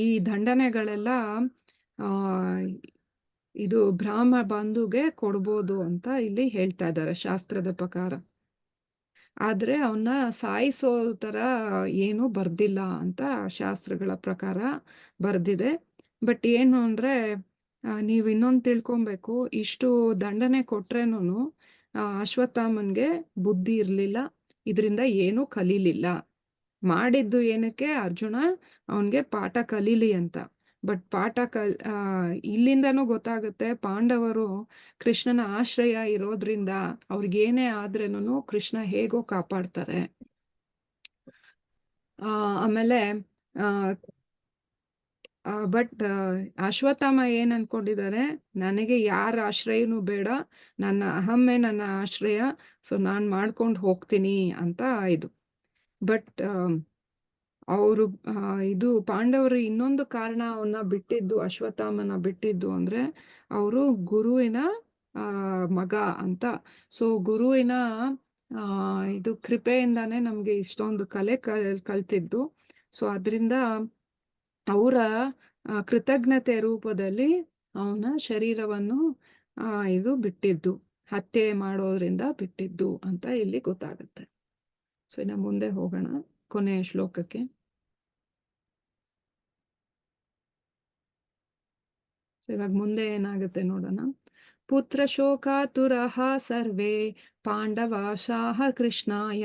ಈ ದಂಡನೆಗಳೆಲ್ಲ ಇದು ಬ್ರಾಹ್ಮ ಬಂಧುಗೆ ಕೊಡ್ಬೋದು ಅಂತ ಇಲ್ಲಿ ಹೇಳ್ತಾ ಇದ್ದಾರೆ ಶಾಸ್ತ್ರದ ಪ್ರಕಾರ. ಆದ್ರೆ ಅವನ್ನ ಸಾಯಿಸೋ ತರ ಏನು ಬರ್ದಿಲ್ಲ ಅಂತ ಶಾಸ್ತ್ರಗಳ ಪ್ರಕಾರ ಬರ್ದಿದೆ. ಬಟ್ ಏನು ಅಂದ್ರೆ ನೀವು ಇನ್ನೊಂದು ತಿಳ್ಕೊಬೇಕು, ಇಷ್ಟು ದಂಡನೆ ಕೊಟ್ರೇನು ಅಶ್ವತ್ಥಾಮನ್ಗೆ ಬುದ್ಧಿ ಇರ್ಲಿಲ್ಲ, ಇದರಿಂದ ಏನೂ ಕಲೀಲಿಲ್ಲ. ಮಾಡಿದ್ದು ಏನಕ್ಕೆ? ಅರ್ಜುನ ಅವನ್ಗೆ ಪಾಠ ಕಲೀಲಿ ಅಂತ. ಬಟ್ ಇಲ್ಲಿಂದನೂ ಗೊತ್ತಾಗುತ್ತೆ ಪಾಂಡವರು ಕೃಷ್ಣನ ಆಶ್ರಯ ಇರೋದ್ರಿಂದ ಅವ್ರಿಗೇನೇ ಆದ್ರೇನು ಕೃಷ್ಣ ಹೇಗೋ ಕಾಪಾಡ್ತಾರೆ. ಆಮೇಲೆ ಬಟ್ ಅಶ್ವತ್ಥಾಮ ಏನ್ ಅನ್ಕೊಂಡಿದ್ದಾರೆ, ನನಗೆ ಯಾರ ಆಶ್ರಯನೂ ಬೇಡ, ನನ್ನ ಅಹಮ್ಮೆ ನನ್ನ ಆಶ್ರಯ, ಸೊ ನಾನ್ ಮಾಡ್ಕೊಂಡು ಹೋಗ್ತೀನಿ ಅಂತ ಇದು. ಬಟ್ ಅವರು ಇದು ಪಾಂಡವರು ಇನ್ನೊಂದು ಕಾರಣ ಅವನ್ನ ಬಿಟ್ಟಿದ್ದು, ಅಶ್ವತ್ಥಾಮನ ಬಿಟ್ಟಿದ್ದು ಅಂದ್ರೆ ಅವರು ಗುರುವಿನ ಮಗ ಅಂತ. ಸೊ ಗುರುವಿನ ಇದು ಕೃಪೆಯಿಂದಾನೇ ನಮ್ಗೆ ಇಷ್ಟೊಂದು ಕಲೆ ಕಲ್ತಿದ್ದು. ಸೊ ಅದರಿಂದ ಅವರ ಕೃತಜ್ಞತೆ ರೂಪದಲ್ಲಿ ಅವನ ಶರೀರವನ್ನು ಇದು ಬಿಟ್ಟಿದ್ದು, ಹತ್ಯೆ ಮಾಡೋದ್ರಿಂದ ಬಿಟ್ಟಿದ್ದು ಅಂತ ಇಲ್ಲಿ ಗೊತ್ತಾಗುತ್ತೆ. ಸೊ ಇನ್ನು ಮುಂದೆ ಹೋಗೋಣ ಕೊನೆಯ ಶ್ಲೋಕಕ್ಕೆ. ಸೊ ಇವಾಗ ಮುಂದೆ ಏನಾಗುತ್ತೆ ನೋಡೋಣ. ಪುತ್ರ ಶೋಕಾತುರಃ ಸರ್ವೇ ಪಾಂಡವಾಶಾಃ ಕೃಷ್ಣಾಯ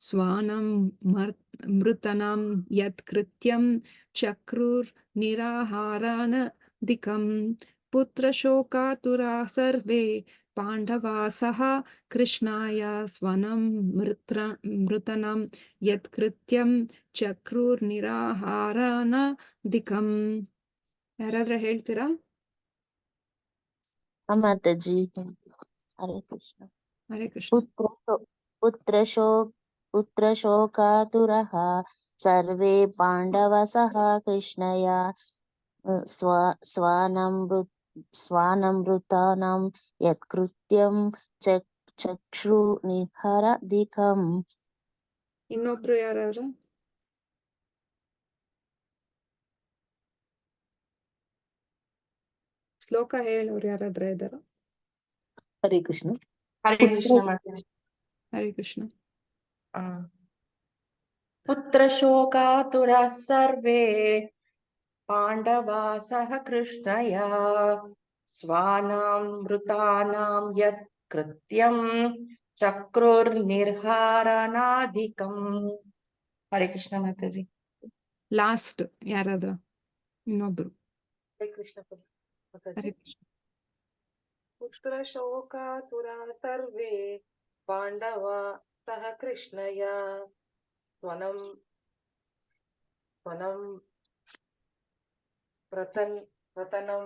ಸ್ವಾನಂ ಮೃತನಂ ಯತ್ ಕೃತ್ಯಂ ಚಕ್ರುರ್ ನಿರಾಹಾರಾನಧಿಕಂ. ಪುತ್ರ ಶೋಕಾತುರಃ ಸರ್ವೇ ಪಾಂಡವಾಸಃ ಕೃಷ್ಣಾಯ ಸ್ವನಂ ಮೃತನಂ ಯತ್ ಕೃತ್ಯಂ ಚಕ್ರುರ್ ನಿರಾಹಾರಾನಧಿಕಂ. ಯಾರಾದ್ರೂ ಹೇಳ್ತೀರಾ? ಮಾತಾಜಿ. ಹರೇ ಕೃಷ್ಣ. ಹರೇ ಕೃಷ್ಣ. ಪುತ್ರ ಶೋಕಾತುರಃ ಸರ್ವೇ ಪಾಂಡವಸಃ ಕೃಷ್ಣಯ स्वानमृतानां यत्कृत्यं चक्षु निहरदिकम्. ಇನ್ನೊಬ್ರು ಯಾರಾದ್ರು? ಶ್ಲೋಕ ಹೇಳೋರು ಯಾರಾದ್ರೂ ಇದ್ದಾರ? ಹರೇ ಕೃಷ್ಣ. ಹರೇ ಕೃಷ್ಣ ಮಾತಾಜಿ. ಹರೇ ಕೃಷ್ಣ. ಪುತ್ರ ಶೋಕಾತುರ ಸರ್ವೇ ಪಾಂಡವಾ ಸಹ ಕೃಷ್ಣಯ ಸ್ವಾನಾಮೃತಾನಾಂ ಯತ್ ಕೃತ್ಯಂ ಚಕ್ರುರ್ನಿರ್ಹಾರನಾಧಿಕಂ. ಹರೇ ಕೃಷ್ಣ ಮಾತಾಜಿ. ಲಾಸ್ಟ್ ಯಾರಾದ್ರೂ ಇನ್ನೊಬ್ರು? ಹರೇ ಕೃಷ್ಣ ಮಾತಾಜಿ. ಹರೇ ಕೃಷ್ಣ. ಪುತ್ರ ಶೋಕಾತುರ ಸರ್ವೇ ಪಾಂಡವ ಸಹ ಕೃಷ್ಣಯ ಸ್ವನಂ ಪ್ರತನಂ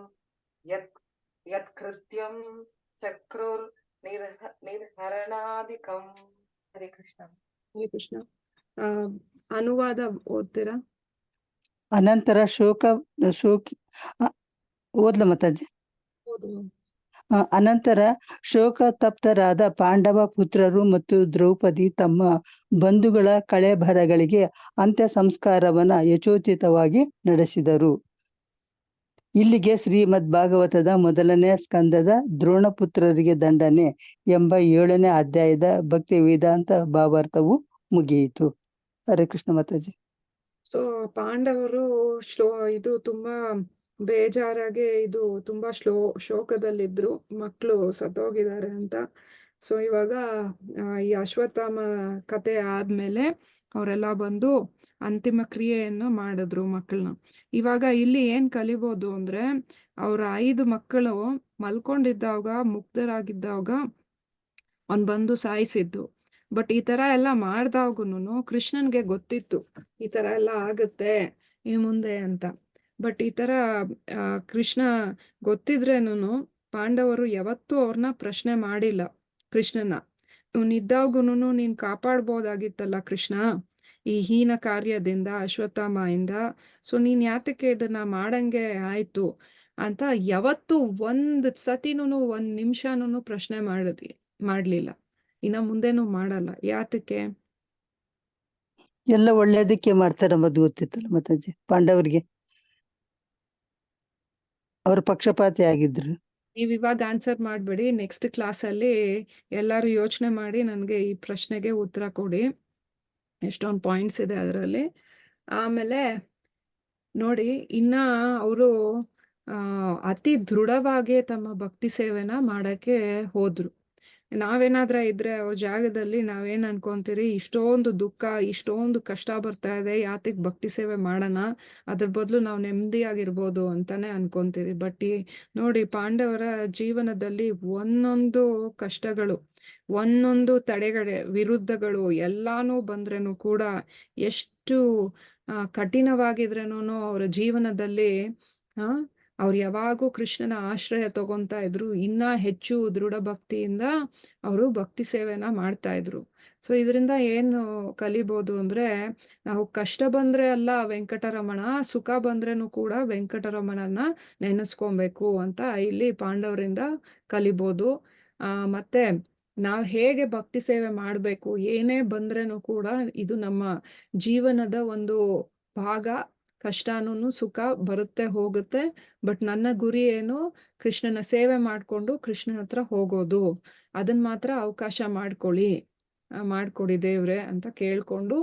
ಯತ್ಕೃತ್ಯಂ ಚಕ್ರುರ್ ನಿರ್ಹರಣಾಧಿಕಂ. ಹರೇ ಕೃಷ್ಣ. ಹರೇ ಕೃಷ್ಣ. ಅನುವಾದ ಓದ್ತೀರಾ? ಅನಂತರ ಓದ್ಲ ಮಾತಾಜಿ. ಅನಂತರ ಶೋಕ ತಪ್ತರಾದ ಪಾಂಡವ ಪುತ್ರರು ಮತ್ತು ದ್ರೌಪದಿ ತಮ್ಮ ಬಂಧುಗಳ ಕಳೇಬರಗಳಿಗೆ ಅಂತ್ಯ ಸಂಸ್ಕಾರವನ್ನ ಯಥೋಚಿತವಾಗಿ ನಡೆಸಿದರು. ಇಲ್ಲಿಗೆ ಶ್ರೀಮದ್ ಭಾಗವತದ 1ನೇ ಸ್ಕಂದದ ದ್ರೋಣಪುತ್ರರಿಗೆ ದಂಡನೆ ಎಂಬ 7ನೇ ಅಧ್ಯಾಯದ ಭಕ್ತಿ ವೇದಾಂತ ಭಾವಾರ್ಥವು ಮುಗಿಯಿತು. ಹರೇ ಕೃಷ್ಣ ಮಾತಾಜಿ. ಸೊ ಪಾಂಡವರು ಇದು ತುಂಬಾ ಬೇಜಾರಾಗಿ ತುಂಬಾ ಶೋಕದಲ್ಲಿದ್ರು, ಮಕ್ಕಳು ಸತ್ತೋಗಿದ್ದಾರೆ ಅಂತ. ಸೊ ಇವಾಗ ಈ ಅಶ್ವತ್ಥಾಮ ಕತೆ ಆದ್ಮೇಲೆ ಅವರೆಲ್ಲ ಬಂದು ಅಂತಿಮ ಕ್ರಿಯೆಯನ್ನು ಮಾಡಿದ್ರು ಮಕ್ಕಳನ್ನ. ಇವಾಗ ಇಲ್ಲಿ ಏನ್ ಕಲಿಬೋದು ಅಂದ್ರೆ, ಅವ್ರ 5 ಮಕ್ಕಳು ಮಲ್ಕೊಂಡಿದ್ದಾಗ, ಮುಗ್ಧರಾಗಿದ್ದಾಗ ಅವ್ನ್ ಬಂದು ಸಾಯಿಸಿದ್ದು. ಬಟ್ ಈ ತರ ಎಲ್ಲ ಮಾಡ್ದಾಗುನು ಕೃಷ್ಣನ್ಗೆ ಗೊತ್ತಿತ್ತು ಈ ತರ ಎಲ್ಲ ಆಗುತ್ತೆ ಇನ್ ಮುಂದೆ ಅಂತ. ಬಟ್ ಈ ತರ ಕೃಷ್ಣ ಗೊತ್ತಿದ್ರೇನು ಪಾಂಡವರು ಯಾವತ್ತೂ ಅವ್ರನ್ನ ಪ್ರಶ್ನೆ ಮಾಡಿಲ್ಲ ಕೃಷ್ಣನ. ಇವ್ನಿದ್ದಾಗುನು ನೀನ್ ಕಾಪಾಡ್ಬೋದಾಗಿತ್ತಲ್ಲ ಕೃಷ್ಣ ಈ ಹೀನ ಕಾರ್ಯದಿಂದ, ಅಶ್ವತ್ಥಾಮ. ಸೊ ನೀನ್ ಯಾತಕ್ಕೆ ಇದನ್ನ ಮಾಡಂಗೆ ಆಯ್ತು ಅಂತ ಯಾವತ್ತು ಒಂದ್ ಸತಿನೂ 1 ನಿಮಿಷನೂ ಪ್ರಶ್ನೆ ಮಾಡ್ಲಿಲ್ಲ. ಇನ್ನ ಮುಂದೇನು ಮಾಡಲ್ಲ. ಯಾತಕ್ಕೆ? ಎಲ್ಲ ಒಳ್ಳೇದಕ್ಕೆ ಮಾಡ್ತಾರಂಬದು ಗೊತ್ತಿತ್ತಲ್ಲ ಮಾತಾಜಿ ಪಾಂಡವರಿಗೆ. ಅವ್ರ ಪಕ್ಷಪಾತಿ ಆಗಿದ್ರು. ನೀವ್ ಇವಾಗ ಆನ್ಸರ್ ಮಾಡ್ಬೇಡಿ, ನೆಕ್ಸ್ಟ್ ಕ್ಲಾಸಲ್ಲಿ ಎಲ್ಲಾರು ಯೋಚನೆ ಮಾಡಿ ನನ್ಗೆ ಈ ಪ್ರಶ್ನೆಗೆ ಉತ್ತರ ಕೊಡಿ. ಎಷ್ಟೊಂದು ಪಾಯಿಂಟ್ಸ್ ಇದೆ ಅದರಲ್ಲಿ. ಆಮೇಲೆ ನೋಡಿ, ಇನ್ನ ಅವರು ಅತಿ ದೃಢವಾಗಿ ತಮ್ಮ ಭಕ್ತಿ ಸೇವೆನ ಮಾಡಕ್ಕೆ ಹೋದ್ರು. ನಾವೇನಾದ್ರ ಇದ್ರೆ ಅವ್ರ ಜಾಗದಲ್ಲಿ ನಾವೇನ್ ಅನ್ಕೊಂತೀರಿ, ಇಷ್ಟೊಂದು ದುಃಖ, ಇಷ್ಟೊಂದು ಕಷ್ಟ ಬರ್ತಾ ಇದೆ, ಯಾತಕ್ ಭಕ್ತಿ ಸೇವೆ ಮಾಡೋಣ, ಅದ್ರ ಬದಲು ನಾವು ನೆಮ್ಮದಿಯಾಗಿರ್ಬೋದು ಅಂತಾನೆ ಅನ್ಕೊಂತೀರಿ. ಬಟ್ ನೋಡಿ, ಪಾಂಡವರ ಜೀವನದಲ್ಲಿ ಒಂದೊಂದು ಕಷ್ಟಗಳು, ಒಂದೊಂದು ವಿರುದ್ಧಗಳು ಎಲ್ಲಾನು ಬಂದ್ರೇನು ಕೂಡ, ಎಷ್ಟು ಕಠಿಣವಾಗಿದ್ರೇನು ಅವರ ಜೀವನದಲ್ಲಿ ಅವ್ರು ಯಾವಾಗೂ ಕೃಷ್ಣನ ಆಶ್ರಯ ತಗೊಂತಾ ಇದ್ರು. ಇನ್ನ ಹೆಚ್ಚು ದೃಢ ಭಕ್ತಿಯಿಂದ ಅವರು ಭಕ್ತಿ ಸೇವೆನ ಮಾಡ್ತಾ ಇದ್ರು. ಸೊ ಇದರಿಂದ ಏನು ಕಲಿಬೋದು ಅಂದ್ರೆ, ನಾವು ಕಷ್ಟ ಬಂದ್ರೆ ಅಲ್ಲ ವೆಂಕಟರಮಣ, ಸುಖ ಬಂದ್ರೇನು ಕೂಡ ವೆಂಕಟರಮಣನ ನೆನೆಸ್ಕೊಬೇಕು ಅಂತ ಇಲ್ಲಿ ಪಾಂಡವರಿಂದ ಕಲಿಬೋದು. ಮತ್ತೆ ನಾವ್ ಹೇಗೆ ಭಕ್ತಿ ಸೇವೆ ಮಾಡ್ಬೇಕು, ಏನೇ ಬಂದ್ರೇನು ಕೂಡ ಇದು ನಮ್ಮ ಜೀವನದ ಒಂದು ಭಾಗ. ಕಷ್ಟನೂ ಸುಖ ಬರುತ್ತೆ ಹೋಗುತ್ತೆ, ಬಟ್ ನನ್ನ ಗುರಿ ಏನು, ಕೃಷ್ಣನ ಸೇವೆ ಮಾಡ್ಕೊಂಡು ಕೃಷ್ಣನ ಹತ್ರ ಹೋಗೋದು. ಅದನ್ನ ಮಾತ್ರ ಅವಕಾಶ ಮಾಡ್ಕೊಡಿ ದೇವ್ರೆ ಅಂತ ಕೇಳ್ಕೊಂಡು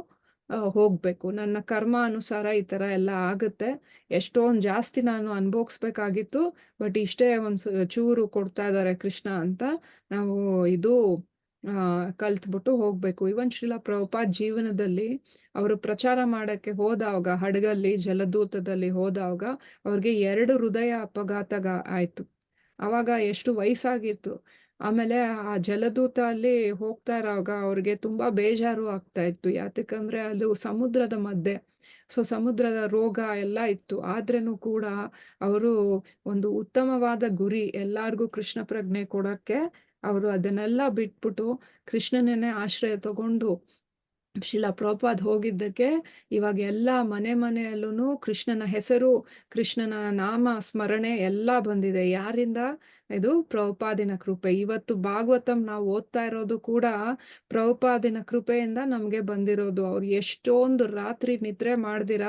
ಹೋಗ್ಬೇಕು. ನನ್ನ ಕರ್ಮ ಅನುಸಾರ ಈ ತರ ಎಲ್ಲ ಆಗುತ್ತೆ. ಎಷ್ಟೊಂದು ಜಾಸ್ತಿ ನಾನು ಅನುಭವಿಸ್ಬೇಕಾಗಿತ್ತು, ಬಟ್ ಇಷ್ಟೇ ಚೂರು ಕೊಡ್ತಾ ಇದ್ದಾರೆ ಕೃಷ್ಣ ಅಂತ ನಾವು ಕಲ್ತ್ಬಿಟ್ಟು ಹೋಗ್ಬೇಕು. ಇವನ್ ಶ್ರೀಲ ಪ್ರಭುಪಾದ್ ಜೀವನದಲ್ಲಿ ಅವರು ಪ್ರಚಾರ ಮಾಡಕ್ಕೆ ಹೋದಾಗ, ಹಡಗಲ್ಲಿ ಜಲದೂತದಲ್ಲಿ ಹೋದಾಗ ಅವ್ರಿಗೆ 2 ಹೃದಯ ಅಪಘಾತ ಆಯ್ತು. ಅವಾಗ ಎಷ್ಟು ವಯಸ್ಸಾಗಿತ್ತು. ಆಮೇಲೆ ಆ ಜಲದೂತ ಅಲ್ಲಿ ಹೋಗ್ತಾ ಇರೋವಾಗ ಅವ್ರಿಗೆ ತುಂಬಾ ಬೇಜಾರು ಆಗ್ತಾ ಇತ್ತು. ಯಾತಕ್ಕಂದ್ರೆ ಅದು ಸಮುದ್ರದ ಮಧ್ಯೆ, ಸೊ ಸಮುದ್ರದ ರೋಗ ಎಲ್ಲ ಇತ್ತು. ಆದ್ರೇನು ಕೂಡ ಅವರು ಒಂದು ಉತ್ತಮವಾದ ಗುರಿ, ಎಲ್ಲಾರ್ಗೂ ಕೃಷ್ಣ ಪ್ರಜ್ಞೆ ಕೊಡಕ್ಕೆ ಅವರು ಅದನ್ನೆಲ್ಲ ಬಿಟ್ಬಿಟ್ಟು ಕೃಷ್ಣನೇ ಆಶ್ರಯ ತಗೊಂಡು ಶ್ರೀಲ ಪ್ರಭುಪಾದ್ ಹೋಗಿದ್ದಕ್ಕೆ ಇವಾಗ ಎಲ್ಲ ಮನೆಯಲ್ಲೂ ಕೃಷ್ಣನ ಹೆಸರು, ಕೃಷ್ಣನ ನಾಮ ಸ್ಮರಣೆ ಎಲ್ಲ ಬಂದಿದೆ. ಯಾರಿಂದ? ಇದು ಪ್ರಭುಪಾದಿನ ಕೃಪೆ. ಇವತ್ತು ಭಾಗವತಂ ನಾವು ಓದ್ತಾ ಇರೋದು ಕೂಡ ಪ್ರಭುಪಾದಿನ ಕೃಪೆಯಿಂದ ನಮಗೆ ಬಂದಿರೋದು. ಅವ್ರು ಎಷ್ಟೊಂದು ರಾತ್ರಿ ನಿದ್ರೆ ಮಾಡ್ದಿರ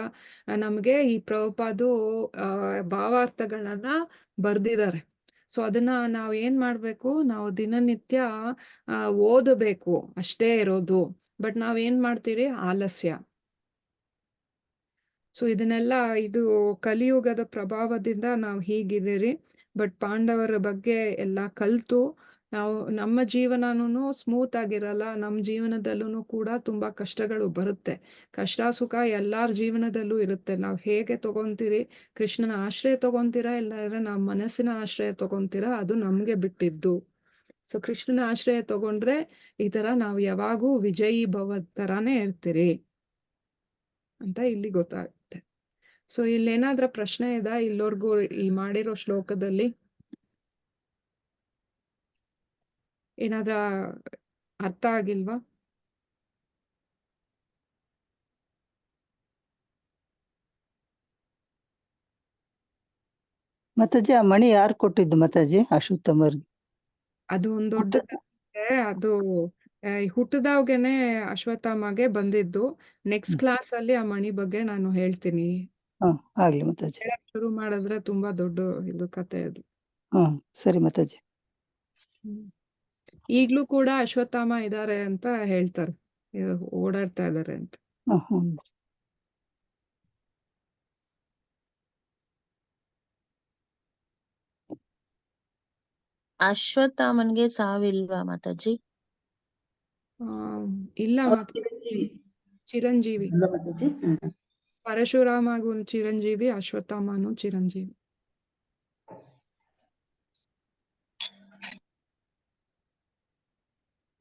ನಮಗೆ ಈ ಪ್ರಭುಪಾದು ಭಾವಾರ್ಥಗಳನ್ನ ಬರ್ದಿದ್ದಾರೆ. ಸೊ ಅದನ್ನ ನಾವು ಏನ್ ಮಾಡ್ಬೇಕು? ನಾವು ದಿನನಿತ್ಯ ಓದಬೇಕು ಅಷ್ಟೇ ಇರೋದು. ಬಟ್ ನಾವೇನ್ ಮಾಡ್ತೀರಿ? ಆಲಸ್ಯ. ಸೊ ಇದನ್ನೆಲ್ಲ ಇದು ಕಲಿಯುಗದ ಪ್ರಭಾವದಿಂದ ನಾವು ಹೀಗಿದ್ದೀರಿ. ಬಟ್ ಪಾಂಡವರ ಬಗ್ಗೆ ಎಲ್ಲ ಕಲ್ತು ನಾವು ನಮ್ಮ ಜೀವನನೂ ಸ್ಮೂತ್ ಆಗಿರಲ್ಲ. ನಮ್ಮ ಜೀವನದಲ್ಲೂ ಕೂಡ ತುಂಬಾ ಕಷ್ಟಗಳು ಬರುತ್ತೆ. ಕಷ್ಟ ಸುಖ ಎಲ್ಲಾರ ಜೀವನದಲ್ಲೂ ಇರುತ್ತೆ. ನಾವು ಹೇಗೆ ತಗೊಂತೀರಿ? ಕೃಷ್ಣನ ಆಶ್ರಯ ತಗೊಂತೀರಾ ಇಲ್ಲಾಂದ್ರೆ ನಾವು ಮನಸ್ಸಿನ ಆಶ್ರಯ ತಗೊಂತೀರಾ? ಅದು ನಮ್ಗೆ ಬಿಟ್ಟಿದ್ದು. ಸೊ ಕೃಷ್ಣನ ಆಶ್ರಯ ತಗೊಂಡ್ರೆ ಈ ತರ ನಾವು ಯಾವಾಗೂ ವಿಜಯೀ ಭವ ತರಾನೇ ಇರ್ತೀರಿ ಅಂತ ಇಲ್ಲಿ ಗೊತ್ತಾಗುತ್ತೆ. ಸೊ ಇಲ್ಲೇನಾದ್ರೂ ಪ್ರಶ್ನೆ ಇದೆ ಇಲ್ಲೋರ್ಗೂ ಈ ಮಾಡಿರೋ ಶ್ಲೋಕದಲ್ಲಿ? ಏನಾದ್ರ ಅರ್ಥ ಆಗಿಲ್ವಾ? ಮಾತಾಜಿ ಆ ಮಣಿ ಯಾರು ಕೊಟ್ಟಿದ್ದು ಮಾತಾಜಿ ಅಶ್ವತ್ಥಮರ್ಗೆ? ಅದು ಒಂದ್ ದೊಡ್ಡ ಕಥೆ. ಅದು ಹುಟ್ಟದಾವ್ಗೆನೆ ಅಶ್ವತ್ಥಾಮಗೆ ಬಂದಿದ್ದು. ನೆಕ್ಸ್ಟ್ ಕ್ಲಾಸ್ ಅಲ್ಲಿ ಆ ಮಣಿ ಬಗ್ಗೆ ನಾನು ಹೇಳ್ತೀನಿ. ಆಗ್ಲಿ ಮಾತಾಜಿ. ಹೇಳಕ್ ಶುರು ಮಾಡಿದ್ರೆ ತುಂಬಾ ದೊಡ್ಡ ಇದು ಕತೆ ಅದು. ಸರಿ ಮಾತಾಜಿ. ಈಗ್ಲೂ ಕೂಡ ಅಶ್ವತ್ಥಾಮ ಇದಾರೆ ಅಂತ ಹೇಳ್ತಾರೆ, ಓಡಾಡ್ತಾ ಇದಾರೆ ಅಂತ. ಅಶ್ವತ್ಥಾಮನ್ಗೆ ಸಾವಿಲ್ವಾ ಮಾತಾಜಿ? ಇಲ್ಲ ಚಿರಂಜೀವಿ. ಪರಶುರಾಮಗೂ ಚಿರಂಜೀವಿ, ಅಶ್ವತ್ಥಾಮನು ಚಿರಂಜೀವಿ.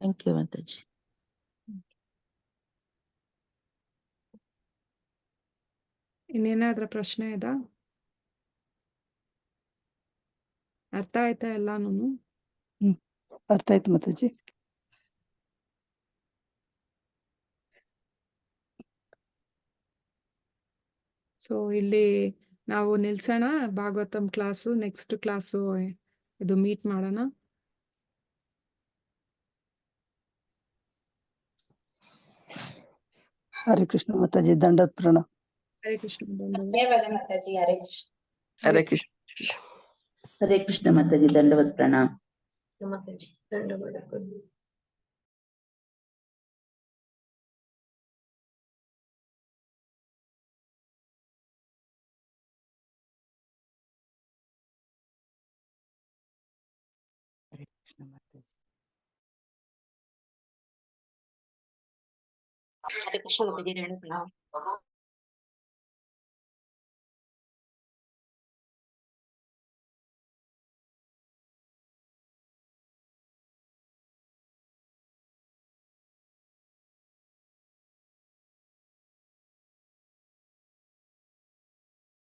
ಥ್ಯಾಂಕ್ ಯು ಮಾತಾಜಿ. ಇನ್ನೇನಾದ್ರೂ ಪ್ರಶ್ನೆ ಇದಾ? ಅರ್ಥ ಆಯ್ತಾ ಎಲ್ಲಾನು? ಅರ್ಥ ಆಯ್ತು ಮಾತಾಜಿ. ಸೊ ಇಲ್ಲಿ ನಾವು ನಿಲ್ಸೋಣ. ಭಾಗವತಂ ಕ್ಲಾಸು ನೆಕ್ಸ್ಟ್ ಕ್ಲಾಸು ಇದು ಮೀಟ್ ಮಾಡೋಣ. ಹರೇ ಕೃಷ್ಣ ಮಾತಾಜಿ, ದಂಡೋತ್ ಪ್ರಣಾಮ. ಹರೇ ಕೃಷ್ಣ. ಧನ್ಯವಾದ ಮಾತಾಜಿ. ಹರೇ ಕೃಷ್ಣ. ಹರೇ ಕೃಷ್ಣ. ಹರೇ ಕೃಷ್ಣ ಮಾತಾಜಿ, ದಂಡವತ್ ಪ್ರಣಾಮ. ಮಾತಾಜಿ ಧನ್ಯವಾದ. ಹರೇ ಕೃಷ್ಣ ಮಾತಾಜಿ. ಹರೇ ಕೃಷ್ಣ ಮಾತಾಜಿ, ದಂಡವತ್ ಪ್ರಣಾಮ.